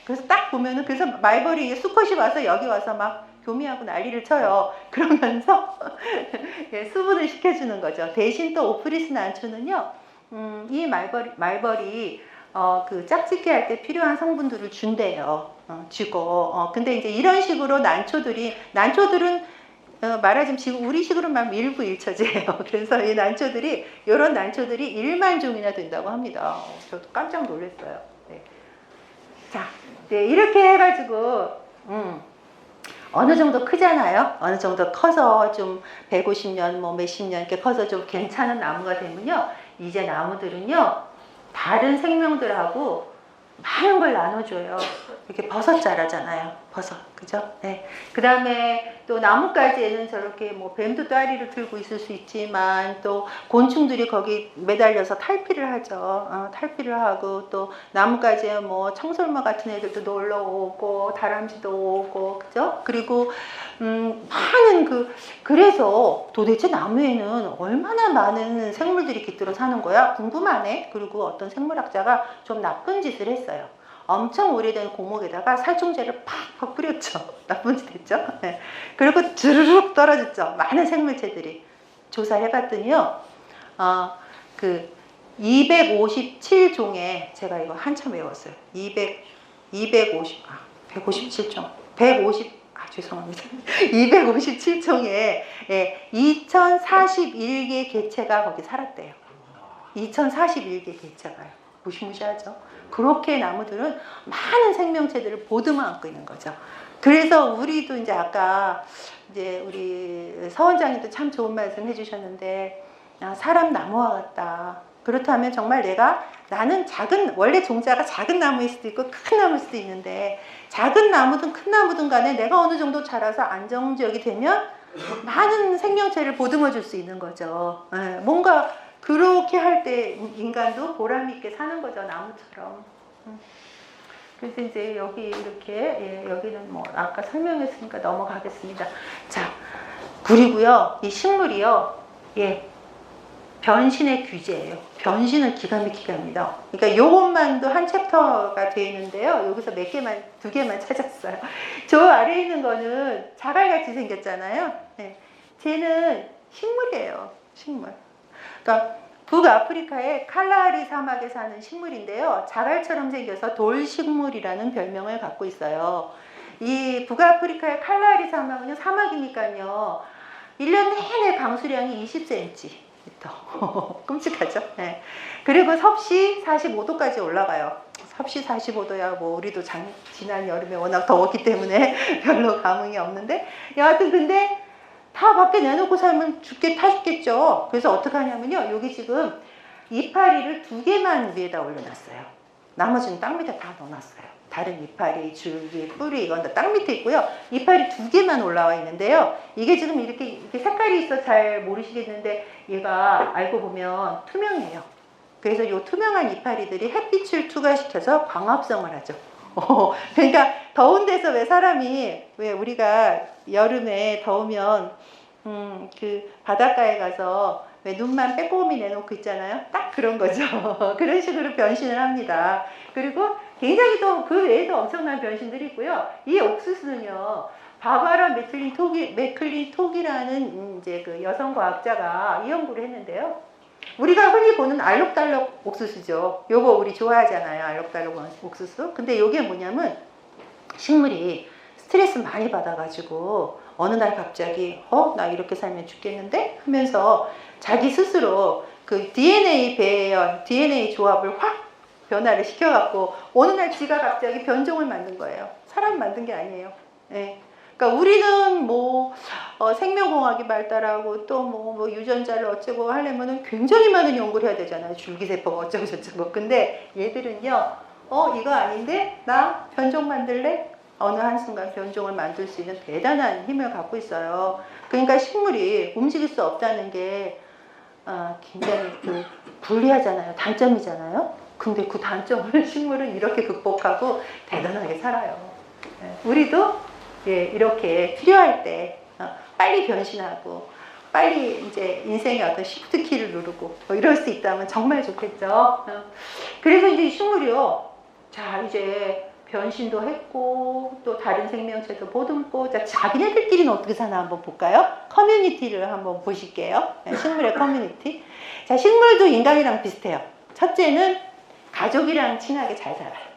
그래서 딱 보면은, 그래서 말벌이 수컷이 와서 여기 와서 막 교미하고 난리를 쳐요. 그러면서 수분을 시켜주는 거죠. 대신 또 오프리스 난초는요, 이 말벌이 그 짝짓기 할 때 필요한 성분들을 준대요. 주고. 근데 이제 이런 식으로 난초들은 말하자면 지금 우리식으로 말하면 일부일처제예요. 그래서 이 난초들이, 이런 난초들이 1만 종이나 된다고 합니다. 저도 깜짝 놀랐어요. 네. 자, 이렇게 해가지고, 어느 정도 크잖아요. 어느 정도 커서 좀 150년, 뭐 몇십 년 이렇게 커서 좀 괜찮은 나무가 되면요, 이제 나무들은요, 다른 생명들하고 많은 걸 나눠줘요. 이렇게 버섯 자라잖아요. 버섯. 그죠? 네. 그 다음에 또 나뭇가지에는 저렇게 뭐 뱀도 따리를 들고 있을 수 있지만 또 곤충들이 거기 매달려서 탈피를 하죠. 탈피를 하고, 또 나뭇가지에 뭐 청설모 같은 애들도 놀러 오고, 다람쥐도 오고, 그죠? 그리고 많은 그래서 도대체 나무에는 얼마나 많은 생물들이 깃들어 사는 거야? 궁금하네. 그리고 어떤 생물학자가 좀 나쁜 짓을 했어요. 엄청 오래된 고목에다가 살충제를 팍 뿌렸죠. 나쁜 짓 했죠. 네. 그리고 주르륵 떨어졌죠. 많은 생물체들이. 조사를 해봤더니요, 257종의, 제가 이거 한참 외웠어요. 157종. 죄송합니다. 257종의 2041개 개체가 거기 살았대요. 2041개 개체가요. 무시무시하죠. 그렇게 나무들은 많은 생명체들을 보듬어 안고 있는 거죠. 그래서 우리도 이제 아까 이제 우리 서 원장님도 참 좋은 말씀 해주셨는데, 사람 나무와 같다. 그렇다면 정말 나는 원래 종자가 작은 나무일 수도 있고 큰 나무일 수도 있는데, 작은 나무든 큰 나무든 간에 내가 어느 정도 자라서 안정적이 되면 많은 생명체를 보듬어 줄 수 있는 거죠. 뭔가 그렇게 할 때 인간도 보람 있게 사는 거죠, 나무처럼. 그래서 이제 여기 이렇게, 여기는 뭐 아까 설명했으니까 넘어가겠습니다. 자, 그리고요, 이 식물이요, 변신의 규제예요. 변신은 기가 막히게 합니다. 그러니까 요것만도 한 챕터가 되어 있는데요. 여기서 두 개만 찾았어요. 저 아래에 있는 거는 자갈같이 생겼잖아요. 쟤는 식물이에요. 식물. 그러니까 북아프리카의 칼라하리 사막에 사는 식물인데요. 자갈처럼 생겨서 돌식물이라는 별명을 갖고 있어요. 이 북아프리카의 칼라하리 사막은 사막이니까요. 1년 내내 강수량이 20cm. 끔찍하죠. 그리고 섭씨 45도까지 올라가요. 섭씨 45도야 뭐 우리도 지난 여름에 워낙 더웠기 때문에 별로 감흥이 없는데, 여하튼 근데 다 밖에 내놓고 살면 죽겠죠. 그래서 어떻게 하냐면요, 여기 지금 이파리를 2개만 위에다 올려놨어요. 나머지는 땅 밑에 다 넣어놨어요. 다른 이파리, 줄기, 뿌리 이건 다 땅 밑에 있고요. 이파리 2개만 올라와 있는데요. 이게 지금 이렇게 색깔이 있어 잘 모르시겠는데, 얘가 알고 보면 투명해요. 그래서 이 투명한 이파리들이 햇빛을 투과시켜서 광합성을 하죠. 그러니까 더운 데서 왜 우리가 여름에 더우면 그 바닷가에 가서 왜 눈만 빼꼼히 내놓고 있잖아요. 딱 그런 거죠. 그런 식으로 변신을 합니다. 그리고 굉장히 또 그 외에도 엄청난 변신들이 있고요. 이 옥수수는요, 바바라 맥클린 톡이라는 이제 그 여성 과학자가 이 연구를 했는데요. 우리가 흔히 보는 알록달록 옥수수죠. 요거 우리 좋아하잖아요, 알록달록 옥수수. 근데 요게 뭐냐면, 식물이 스트레스 많이 받아가지고 어느 날 갑자기 나 이렇게 살면 죽겠는데 하면서 자기 스스로 그 DNA 배열, DNA 조합을 확 변화를 시켜갖고 어느 날 지가 갑자기 변종을 만든 거예요. 사람 만든 게 아니에요. 그러니까 우리는 생명공학이 발달하고 또 뭐 유전자를 어쩌고 하려면은 굉장히 많은 연구를 해야 되잖아요. 줄기세포가 어쩌고 저쩌고. 근데 얘들은요, 이거 아닌데 나 변종 만들래? 어느 한순간 변종을 만들 수 있는 대단한 힘을 갖고 있어요. 그러니까 식물이 움직일 수 없다는 게 굉장히 불리하잖아요. 단점이잖아요. 근데 그 단점을 식물은 이렇게 극복하고 대단하게 살아요. 우리도 이렇게 필요할 때 빨리 변신하고 빨리 이제 인생의 어떤 시프트 키를 누르고 이럴 수 있다면 정말 좋겠죠. 그래서 이제 식물이요, 자 이제 변신도 했고 또 다른 생명체도 보듬고, 자 자기네들끼리는 어떻게 사나 한번 볼까요? 커뮤니티를 한번 보실게요. 식물의 커뮤니티. 자, 식물도 인간이랑 비슷해요. 첫째는 가족이랑 친하게 잘 살아요.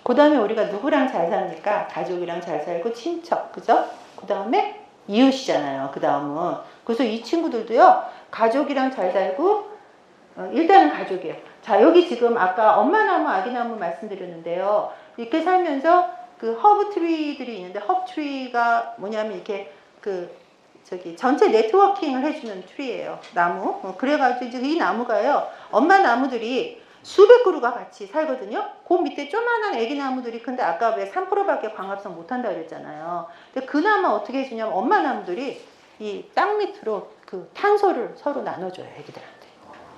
그 다음에 우리가 누구랑 잘 삽니까? 가족이랑 잘 살고 친척, 그죠? 그 다음에 이웃이잖아요. 그 다음은. 그래서 이 친구들도요, 가족이랑 잘 살고, 일단은 가족이에요. 자, 여기 지금 아까 엄마나무, 아기나무 말씀드렸는데요. 이렇게 살면서 그 허브 트리들이 있는데, 허브 트리가 뭐냐면 이렇게 전체 네트워킹을 해주는 트리예요. 나무. 그래가지고 이제 이 나무가요, 엄마 나무들이 수백 그루가 같이 살거든요. 그 밑에 조그만한 애기 나무들이, 근데 아까 왜 3%밖에 광합성 못한다 그랬잖아요. 근데 그나마 어떻게 해주냐면 엄마 나무들이 이 땅 밑으로 그 탄소를 서로 나눠줘요, 애기들한테.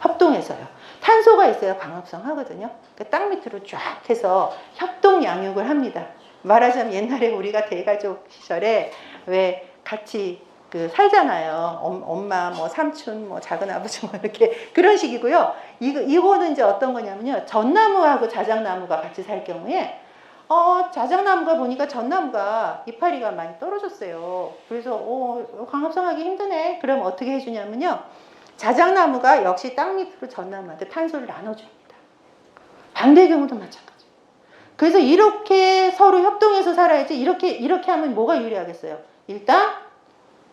협동해서요. 탄소가 있어야 광합성 하거든요. 그러니까 땅 밑으로 쫙 해서 협동 양육을 합니다. 말하자면 옛날에 우리가 대가족 시절에 왜 같이 살잖아요. 엄마, 삼촌, 작은 아버지, 이렇게 그런 식이고요. 이거는 이제 어떤 거냐면요. 전나무하고 자작나무가 같이 살 경우에, 자작나무가 보니까 전나무가 이파리가 많이 떨어졌어요. 그래서, 광합성하기 힘드네. 그럼 어떻게 해주냐면요. 자작나무가 역시 땅 밑으로 전나무한테 탄소를 나눠줍니다. 반대 경우도 마찬가지. 그래서 이렇게 서로 협동해서 살아야지, 이렇게 하면 뭐가 유리하겠어요? 일단,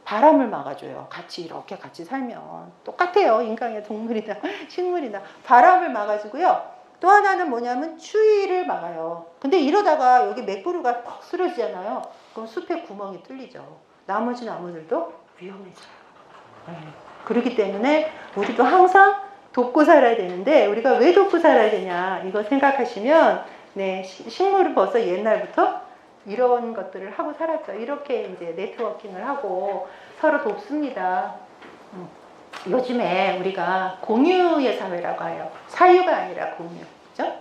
바람을 막아줘요. 이렇게 같이 살면. 똑같아요. 인간이나 동물이나 식물이나. 바람을 막아주고요. 또 하나는 뭐냐면 추위를 막아요. 근데 이러다가 여기 맥부루가 퍽 쓰러지잖아요. 그럼 숲에 구멍이 뚫리죠. 나머지 나무들도 위험해져요. 그렇기 때문에 우리도 항상 돕고 살아야 되는데 우리가 왜 돕고 살아야 되냐 이거 생각하시면 네, 식물은 벌써 옛날부터 이런 것들을 하고 살았죠. 이렇게 이제 네트워킹을 하고 서로 돕습니다. 요즘에 우리가 공유의 사회라고 해요. 사유가 아니라 공유. 그죠?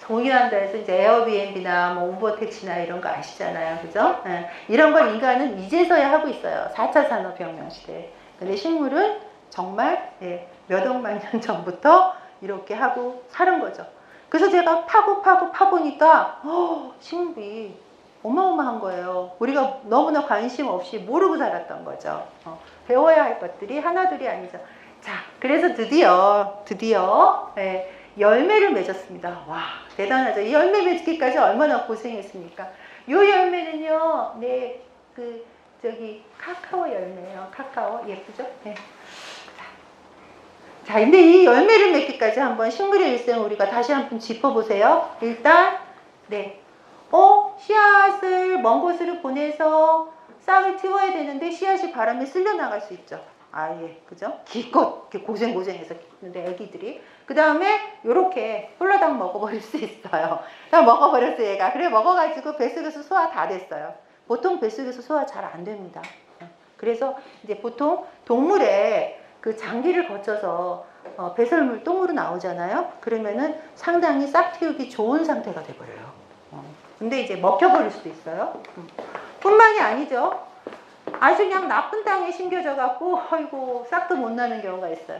공유한다 해서 이제 에어비앤비나 뭐 우버 택시나 이런 거 아시잖아요. 그죠? 네. 이런 걸 인간은 이제서야 하고 있어요. 4차 산업혁명 시대에. 근데 식물은 정말 예, 몇 억만 년 전부터 이렇게 하고 사는 거죠. 그래서 제가 파보니까 식물이 어마어마한 거예요. 우리가 너무나 관심 없이 모르고 살았던 거죠. 배워야 할 것들이 하나둘이 아니죠. 자, 그래서 드디어 예, 열매를 맺었습니다. 와, 대단하죠. 이 열매 맺기까지 얼마나 고생했습니까? 이 열매는요, 네, 카카오 열매예요. 카카오 예쁘죠? 네. 자, 근데 이 열매를 맺기까지 한번 식물의 일생을 우리가 다시 한번 짚어보세요. 일단, 네. 씨앗을 먼 곳으로 보내서 싹을 틔워야 되는데 씨앗이 바람에 쓸려 나갈 수 있죠. 예, 그죠? 기껏 고생해서 키우는데 애기들이. 그 다음에 요렇게 홀라당 먹어버릴 수 있어요. 그냥 먹어버렸어 얘가. 그래 먹어가지고 뱃속에서 소화 다 됐어요. 보통 뱃속에서 소화 잘 안 됩니다. 그래서 이제 보통 동물의 그 장기를 거쳐서 배설물 똥으로 나오잖아요. 그러면은 상당히 싹 틔우기 좋은 상태가 돼버려요. 근데 이제 먹혀버릴 수도 있어요. 뿐만이 아니죠. 아주 그냥 나쁜 땅에 심겨져 갖고 아이고 싹도 못 나는 경우가 있어요.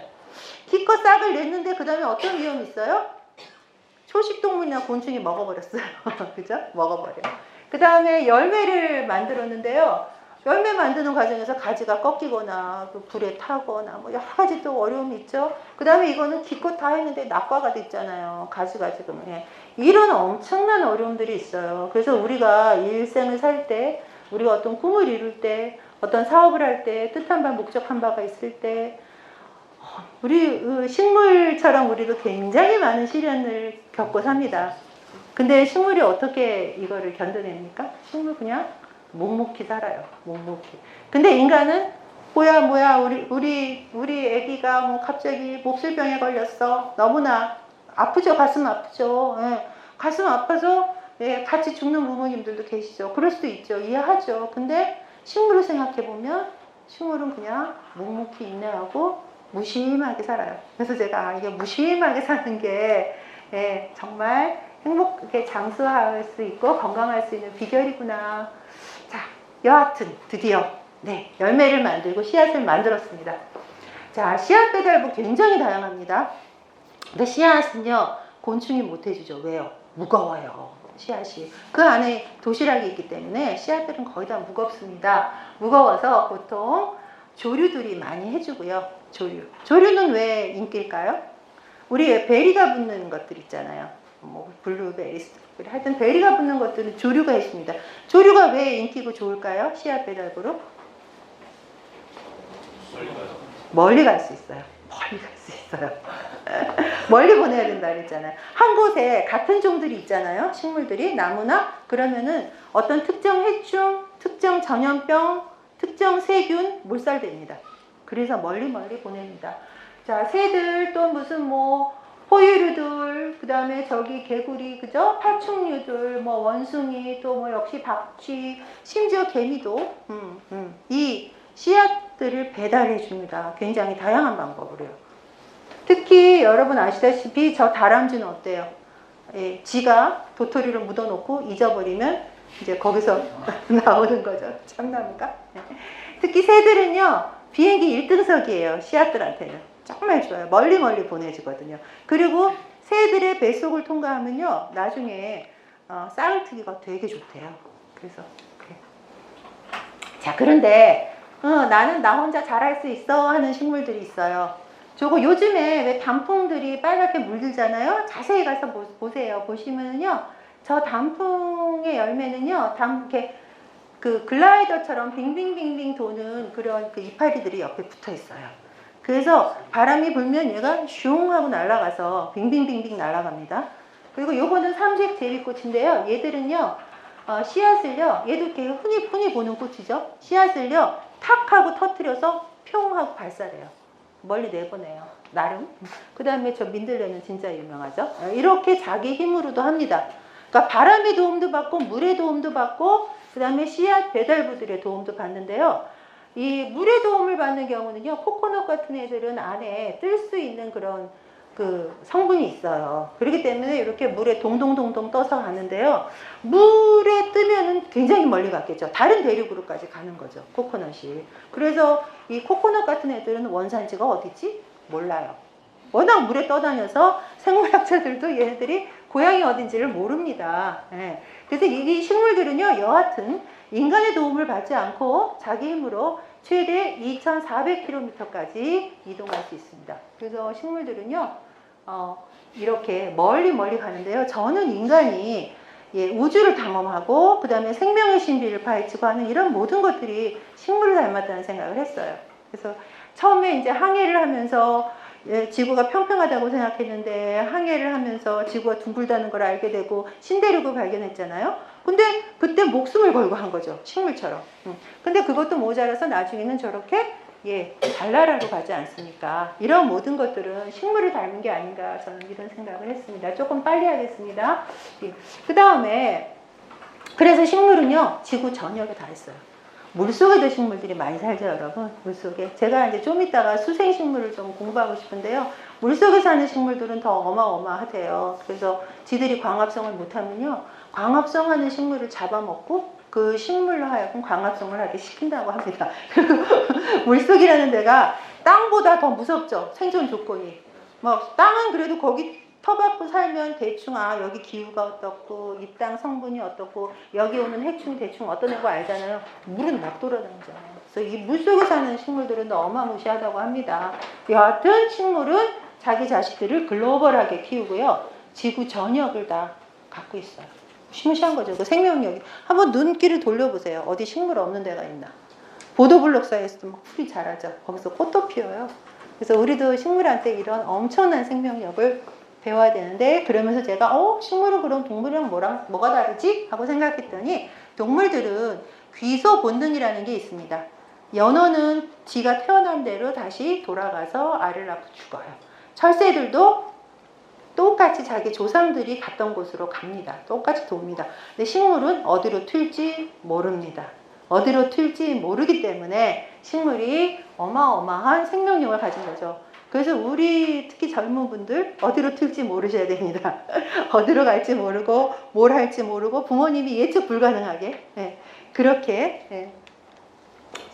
기껏 싹을 냈는데 그 다음에 어떤 위험이 있어요? 초식동물이나 곤충이 먹어버렸어요. 그죠? 먹어버려. 그 다음에 열매를 만들었는데요. 열매 만드는 과정에서 가지가 꺾이거나 불에 타거나 뭐 여러 가지 또 어려움이 있죠. 그 다음에 이거는 기껏 다 했는데 낙과가 됐잖아요. 가지가 지금. 이런 엄청난 어려움들이 있어요. 그래서 우리가 일생을 살 때, 우리가 어떤 꿈을 이룰 때, 어떤 사업을 할 때, 뜻한 바 목적한 바가 있을 때, 우리 식물처럼 우리도 굉장히 많은 시련을 겪고 삽니다. 근데 식물이 어떻게 이거를 견뎌냅니까? 식물 그냥 묵묵히 살아요. 묵묵히. 근데 인간은 뭐야 우리 애기가 뭐 갑자기 몹쓸병에 걸렸어. 너무나 아프죠. 가슴 아프죠. 예. 가슴 아파서 예, 같이 죽는 부모님들도 계시죠. 그럴 수도 있죠. 이해하죠. 근데 식물을 생각해 보면 식물은 그냥 묵묵히 인내하고 무심하게 살아요. 그래서 제가 이게 무심하게 사는 게 예, 정말 행복하게 장수할 수 있고 건강할 수 있는 비결이구나. 자, 여하튼 드디어 네, 열매를 만들고 씨앗을 만들었습니다. 자, 씨앗 배달부 굉장히 다양합니다. 근데 씨앗은요, 곤충이 못 해주죠. 왜요? 무거워요. 씨앗이. 그 안에 도시락이 있기 때문에 씨앗들은 거의 다 무겁습니다. 무거워서 보통 조류들이 많이 해주고요. 조류는 왜 인기일까요? 우리 베리가 붙는 것들 있잖아요. 뭐 블루베리, 스트로베리, 하여튼 베리가 붙는 것들은 조류가 있습니다. 조류가 왜 인기고 좋을까요? 씨앗 배달부로? 멀리 갈 수 있어요. 멀리 갈 수 있어요. 멀리 보내야 된다 그랬잖아요. 한 곳에 같은 종들이 있잖아요. 식물들이 나무나 그러면은 어떤 특정 해충, 특정 전염병, 특정 세균 몰살됩니다. 그래서 멀리 보냅니다. 자, 새들 또 무슨 뭐 포유류들, 그 다음에 저기 개구리, 그죠? 파충류들, 뭐 원숭이, 또 뭐 역시 박쥐, 심지어 개미도 이 씨앗들을 배달해 줍니다. 굉장히 다양한 방법으로요. 특히 여러분 아시다시피 저 다람쥐는 어때요? 예, 지가 도토리를 묻어놓고 잊어버리면 이제 거기서 나오는 거죠. 참나무가. 특히 새들은요, 비행기 1등석이에요. 씨앗들한테는. 정말 좋아요. 멀리 보내주거든요. 그리고 새들의 뱃속을 통과하면요, 나중에 쌀을 트기가 되게 좋대요. 그래서 그래. 자, 그런데 나는 나 혼자 잘할 수 있어 하는 식물들이 있어요. 저거 요즘에 왜 단풍들이 빨갛게 물들잖아요. 자세히 가서 보세요. 보시면은요, 저 단풍의 열매는요, 이렇게 그 글라이더처럼 빙빙빙빙 도는 그런 그 이파리들이 옆에 붙어 있어요. 그래서 바람이 불면 얘가 슝 하고 날아가서 빙빙빙빙 날아갑니다. 그리고 요거는 삼색 제비꽃인데요. 얘들은요, 씨앗을요, 얘도 이렇게 흔히 보는 꽃이죠. 씨앗을요, 탁 하고 터뜨려서 평 하고 발사해요. 멀리 내보내요. 나름. 그 다음에 저 민들레는 진짜 유명하죠. 이렇게 자기 힘으로도 합니다. 그러니까 바람의 도움도 받고 물의 도움도 받고 그 다음에 씨앗 배달부들의 도움도 받는데요. 이 물의 도움을 받는 경우는요. 코코넛 같은 애들은 안에 뜰 수 있는 그런 그 성분이 있어요. 그렇기 때문에 이렇게 물에 동동동동 떠서 가는데요. 물에 뜨면은 굉장히 멀리 갔겠죠. 다른 대륙으로까지 가는 거죠. 코코넛이. 그래서 이 코코넛 같은 애들은 원산지가 어디지? 몰라요. 워낙 물에 떠다녀서 생물학자들도 얘네들이 고향이 어딘지를 모릅니다. 예. 그래서 이 식물들은요, 여하튼 인간의 도움을 받지 않고 자기 힘으로 최대 2,400km까지 이동할 수 있습니다. 그래서 식물들은요, 이렇게 멀리 가는데요. 저는 인간이 우주를 탐험하고 그 다음에 생명의 신비를 파헤치고 하는 이런 모든 것들이 식물을 닮았다는 생각을 했어요. 그래서 처음에 이제 항해를 하면서 지구가 평평하다고 생각했는데 항해를 하면서 지구가 둥글다는 걸 알게 되고 신대륙을 발견했잖아요. 근데 그때 목숨을 걸고 한 거죠. 식물처럼. 근데 그것도 모자라서 나중에는 저렇게 달나라로 가지 않습니까? 이런 모든 것들은 식물을 닮은 게 아닌가 저는 이런 생각을 했습니다. 조금 빨리 하겠습니다. 그 다음에 그래서 식물은요 지구 전역에 다 있어요. 물속에도 식물들이 많이 살죠, 여러분. 물속에. 제가 이제 좀 이따가 수생식물을 좀 공부하고 싶은데요. 물속에 사는 식물들은 더 어마어마하대요. 그래서 지들이 광합성을 못하면요. 광합성하는 식물을 잡아먹고 그 식물로 하여금 광합성을 하게 시킨다고 합니다. 물속이라는 데가 땅보다 더 무섭죠. 생존 조건이. 땅은 그래도 거기 터받고 살면 대충 여기 기후가 어떻고 이 땅 성분이 어떻고 여기 오는 해충이 대충 어떤 애고 알잖아요. 물은 막 돌아다니잖아요. 그래서 이 물속에 사는 식물들은 어마무시하다고 합니다. 여하튼 식물은 자기 자식들을 글로벌하게 키우고요. 지구 전역을 다 갖고 있어요. 무시무시한 거죠. 그 생명력이. 한번 눈길을 돌려보세요. 어디 식물 없는 데가 있나. 보도블록 사이에서도 막 풀이 자라죠. 거기서 꽃도 피어요. 그래서 우리도 식물한테 이런 엄청난 생명력을 배워야 되는데 그러면서 제가 식물은 그럼 동물이랑 뭐가 다르지? 하고 생각했더니 동물들은 귀소 본능이라는 게 있습니다. 연어는 지가 태어난 대로 다시 돌아가서 알을 낳고 죽어요. 철새들도 똑같이 자기 조상들이 갔던 곳으로 갑니다. 똑같이 돕니다. 근데 식물은 어디로 튈지 모릅니다. 어디로 튈지 모르기 때문에 식물이 어마어마한 생명력을 가진 거죠. 그래서 우리 특히 젊은 분들 어디로 튈지 모르셔야 됩니다. 어디로 갈지 모르고 뭘 할지 모르고 부모님이 예측 불가능하게 그렇게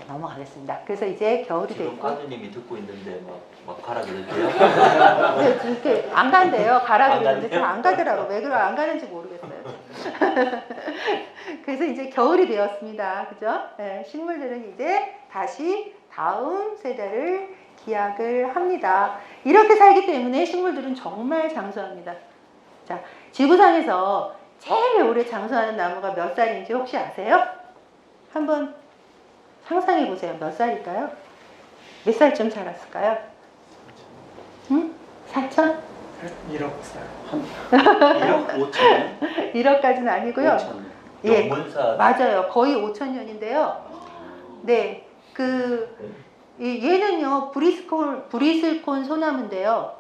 넘어가겠습니다. 그래서 이제 겨울이 지금 됐고 아드님이 듣고 있는데 막 가라 그러세요? 네, 이렇게 안 간대요. 가라 그러는데 잘 안 가더라고. 왜 그래 안 가는지 모르겠어요. 그래서 이제 겨울이 되었습니다. 그죠? 식물들은 이제 다시 다음 세대를 기약을 합니다. 이렇게 살기 때문에 식물들은 정말 장수합니다. 자, 지구상에서 제일 오래 장수하는 나무가 몇 살인지 혹시 아세요? 한번 상상해 보세요. 몇 살일까요? 몇 살쯤 자랐을까요? 4천? 1억 살. 1억 5천? 1억까지는 아니고요. 5천. 영문사. 맞아요. 거의 5천 년인데요. 네, 얘는요 브리슬콘 소나무인데요.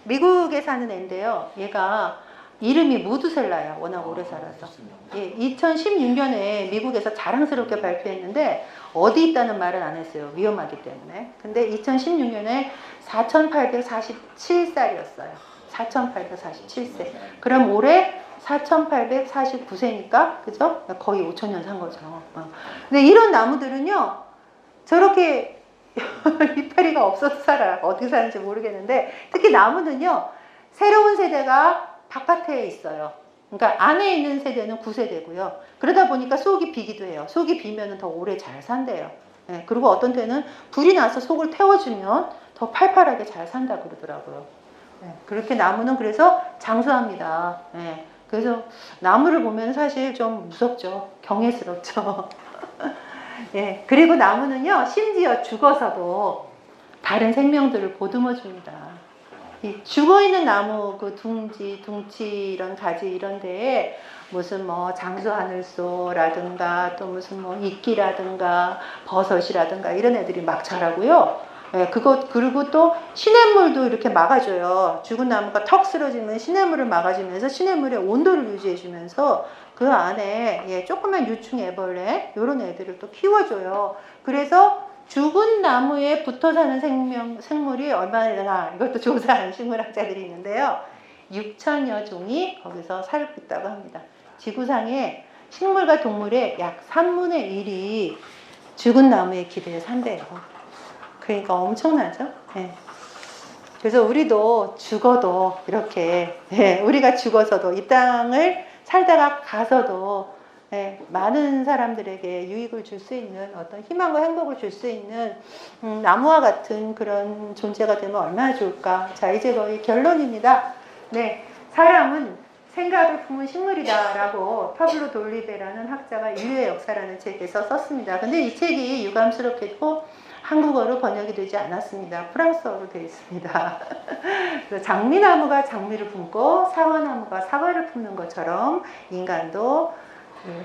미국에 사는 애인데요. 얘가 이름이 무드셀라야. 워낙 오래 살아서. 2016년에 미국에서 자랑스럽게 발표했는데 어디 있다는 말은 안 했어요. 위험하기 때문에. 근데 2016년에 4,847살이었어요. 4,847세. 그럼 올해 4,849세니까 그죠? 거의 5,000년 산 거죠. 근데 이런 나무들은요. 저렇게 이파리가 없어서 살아요. 어떻게 사는지 모르겠는데 특히 나무는요. 새로운 세대가 바깥에 있어요. 그러니까 안에 있는 세대는 9세대고요. 그러다 보니까 속이 비기도 해요. 속이 비면 더 오래 잘 산대요. 그리고 어떤 때는 불이 나서 속을 태워주면 더 팔팔하게 잘 산다 그러더라고요. 그렇게 나무는 그래서 장수합니다. 그래서 나무를 보면 사실 좀 무섭죠. 경외스럽죠. 그리고 나무는요, 심지어 죽어서도 다른 생명들을 보듬어 줍니다. 이 죽어 있는 나무, 그 둥지, 이런 가지 이런 데에 무슨 장수하늘소라든가 또 무슨 이끼라든가 버섯이라든가 이런 애들이 막 자라고요. 예, 그리고 또 시냇물도 이렇게 막아줘요. 죽은 나무가 턱 쓰러지면 시냇물을 막아주면서 시냇물의 온도를 유지해주면서 그 안에 예, 조그만 유충 애벌레 이런 애들을 또 키워줘요. 그래서 죽은 나무에 붙어 사는 생물이 얼마나 되나 이것도 조사한 식물학자들이 있는데요. 6천여 종이 거기서 살고 있다고 합니다. 지구상에 식물과 동물의 약 3분의 1이 죽은 나무에 기대어 산대요. 그러니까 엄청나죠? 예. 그래서 우리도 죽어도 이렇게 예, 우리가 죽어서도 이 땅을 살다가 가서도 예, 많은 사람들에게 유익을 줄 수 있는 어떤 희망과 행복을 줄 수 있는 나무와 같은 그런 존재가 되면 얼마나 좋을까. 자, 이제 거의 결론입니다. 네, 사람은 생각을 품은 식물이다라고 파블로 돌리베라는 학자가 인류의 역사라는 책에서 썼습니다. 근데 이 책이 유감스럽게도 한국어로 번역이 되지 않았습니다. 프랑스어로 되어 있습니다. 그래서 장미나무가 장미를 품고 사과나무가 사과를 품는 것처럼 인간도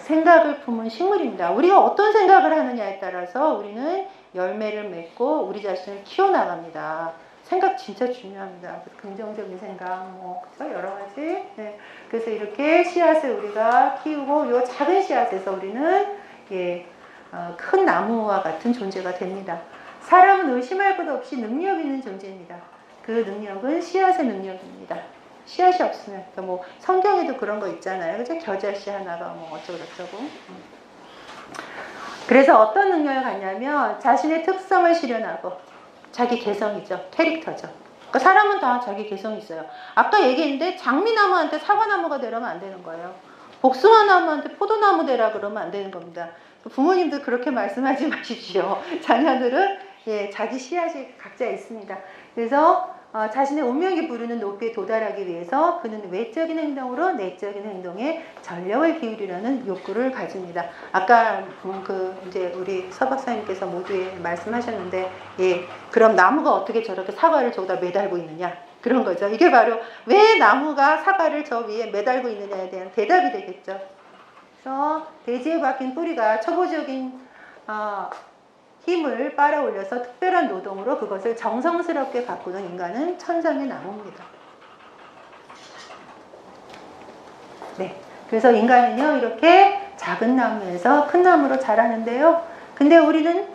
생각을 품은 식물입니다. 우리가 어떤 생각을 하느냐에 따라서 우리는 열매를 맺고 우리 자신을 키워나갑니다. 생각 진짜 중요합니다. 긍정적인 생각, 그렇죠? 여러 가지. 네. 그래서 이렇게 씨앗을 우리가 키우고 이 작은 씨앗에서 우리는 큰 나무와 같은 존재가 됩니다. 사람은 의심할 것 없이 능력 있는 존재입니다. 그 능력은 씨앗의 능력입니다. 씨앗이 없으면 성경에도 그런 거 있잖아요. 그죠? 겨자씨 하나가 어쩌고저쩌고. 그래서 어떤 능력을 갖냐면 자신의 특성을 실현하고 자기 개성이죠. 캐릭터죠. 그러니까 사람은 다 자기 개성이 있어요. 아까 얘기했는데 장미나무한테 사과나무가 되려면 안 되는 거예요. 복숭아나무한테 포도나무 되라 그러면 안 되는 겁니다. 부모님도 그렇게 말씀하지 마십시오. 자녀들은 자기 씨앗이 각자 있습니다. 그래서 자신의 운명이 부르는 높이에 도달하기 위해서 그는 외적인 행동으로 내적인 행동에 전력을 기울이려는 욕구를 가집니다. 아까 이제 우리 서 박사님께서 모두에 말씀하셨는데, 그럼 나무가 어떻게 저렇게 사과를 저기다 매달고 있느냐? 그런 거죠. 이게 바로 왜 나무가 사과를 저 위에 매달고 있느냐에 대한 대답이 되겠죠. 그래서 대지에 박힌 뿌리가 초보적인 힘을 빨아올려서 특별한 노동으로 그것을 정성스럽게 가꾸는 인간은 천상의 나무입니다. 네, 그래서 인간은요 이렇게 작은 나무에서 큰 나무로 자라는데요. 근데 우리는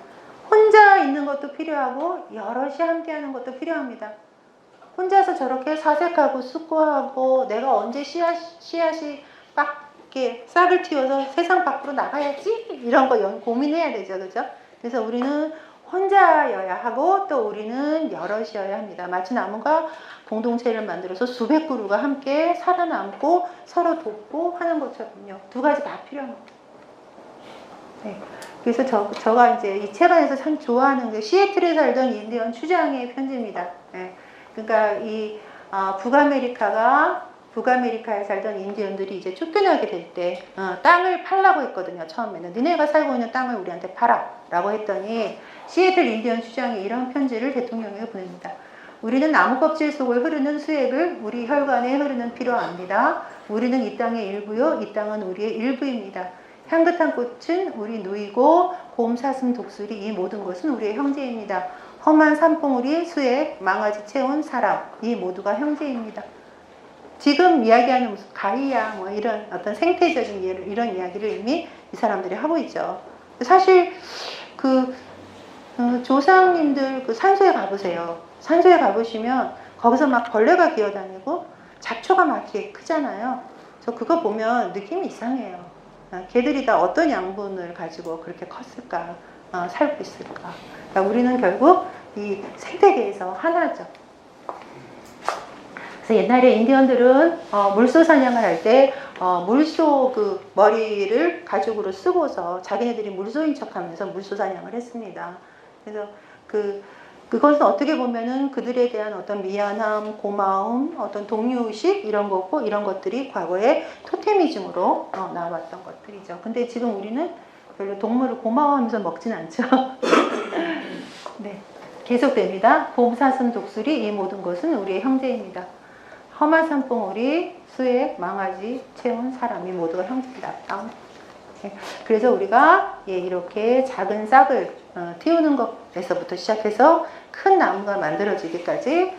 혼자 있는 것도 필요하고 여럿이 함께하는 것도 필요합니다. 혼자서 저렇게 사색하고 숙고하고 내가 언제 씨앗이 막 이렇게 싹을 틔워서 세상 밖으로 나가야지 이런 거 고민해야 되죠, 그죠? 그래서 우리는 혼자여야 하고 또 우리는 여럿이어야 합니다. 마치 나무가 공동체를 만들어서 수백 그루가 함께 살아남고 서로 돕고 하는 것처럼요. 두 가지 다 필요합니다. 네. 그래서 저가 이제 이 책 안에서 참 좋아하는 게 시애틀에 살던 인디언 추장의 편지입니다. 네. 그러니까 이 북아메리카에 살던 인디언들이 이제 쫓겨나게 될 때 땅을 팔라고 했거든요. 처음에는 니네가 살고 있는 땅을 우리한테 팔아 라고 했더니 시애틀 인디언 추장이 이런 편지를 대통령에게 보냅니다. 우리는 나무 껍질 속을 흐르는 수액을 우리 혈관에 흐르는 피로 압니다. 우리는 이 땅의 일부요, 이 땅은 우리의 일부입니다. 향긋한 꽃은 우리 누이고 곰, 사슴, 독수리 이 모든 것은 우리의 형제입니다. 험한 산봉우리, 수액, 망아지 채운 사람 이 모두가 형제입니다. 지금 이야기하는 무슨 가이아 이런 어떤 생태적인 이런 이야기를 이미 이 사람들이 하고 있죠. 사실 조상님들 산소에 가보세요. 산소에 가보시면 거기서 막 벌레가 기어다니고 잡초가 막 이렇게 크잖아요. 그래서 그거 보면 느낌이 이상해요. 걔들이 다 어떤 양분을 가지고 그렇게 컸을까, 살고 있을까. 그러니까 우리는 결국 이 생태계에서 하나죠. 그래서 옛날에 인디언들은 물소 사냥을 할 때 물소 머리를 가죽으로 쓰고서 자기네들이 물소인 척하면서 물소 사냥을 했습니다. 그래서 그것은 어떻게 보면은 그들에 대한 어떤 미안함, 고마움, 어떤 동료의식 이런 거고 이런 것들이 과거에 토테미즘으로 나왔던 것들이죠. 근데 지금 우리는 별로 동물을 고마워하면서 먹진 않죠. 네, 계속됩니다. 곰, 사슴, 독수리 이 모든 것은 우리의 형제입니다. 험한 산봉우리, 수액, 망아지 채운 사람이 모두가 형제다. 다음. 그래서 우리가 이렇게 작은 싹을 틔우는 것에서부터 시작해서 큰 나무가 만들어지기까지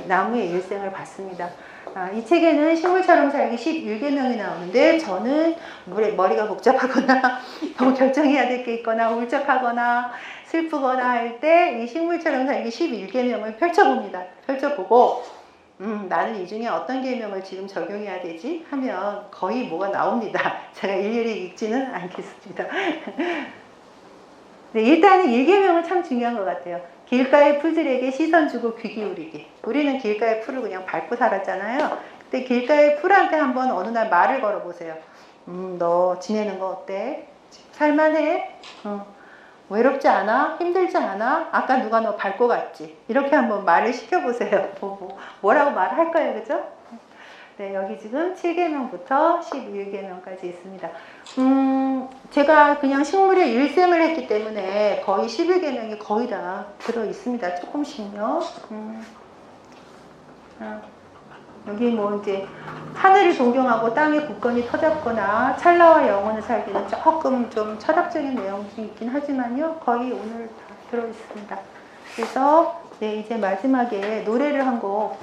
나무의 일생을 봤습니다. 이 책에는 식물처럼 살기 11계명이 나오는데 저는 머리가 복잡하거나 너무 결정해야 될 게 있거나 울적하거나 슬프거나 할 때 이 식물처럼 살기 11계명을 펼쳐봅니다. 펼쳐보고 나는 이 중에 어떤 계명을 지금 적용해야 되지? 하면 거의 뭐가 나옵니다. 제가 일일이 읽지는 않겠습니다. 네, 일단은 1계명은 참 중요한 것 같아요. 길가의 풀들에게 시선 주고 귀 기울이기. 우리는 길가의 풀을 그냥 밟고 살았잖아요. 근데 길가의 풀한테 한번 어느 날 말을 걸어보세요. 너 지내는 거 어때? 살만해? 외롭지 않아? 힘들지 않아? 아까 누가 너 밟고 갔지? 이렇게 한번 말을 시켜보세요. 뭐라고 말할 거예요, 그죠? 네, 여기 지금 7계명부터 11계명까지 있습니다. 제가 그냥 식물의 일생을 했기 때문에 거의 11계명이 거의 다 들어 있습니다. 조금씩요. 여기 뭐 이제 하늘을 존경하고 땅에 굳건히 터잡거나 찰나와 영혼을 살기는 조금 좀 철학적인 내용이 있긴 하지만요. 거의 오늘 다 들어 있습니다. 그래서 이제 마지막에 노래를 한 곡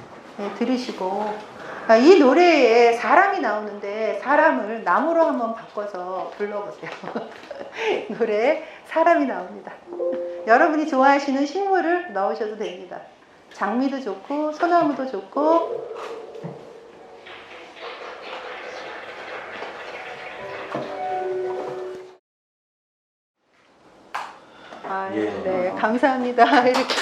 들으시고 이 노래에 사람이 나오는데 사람을 나무로 한번 바꿔서 불러보세요. 노래에 사람이 나옵니다. 여러분이 좋아하시는 식물을 넣으셔도 됩니다. 장미도 좋고 소나무도 좋고 네, 감사합니다. 이렇게.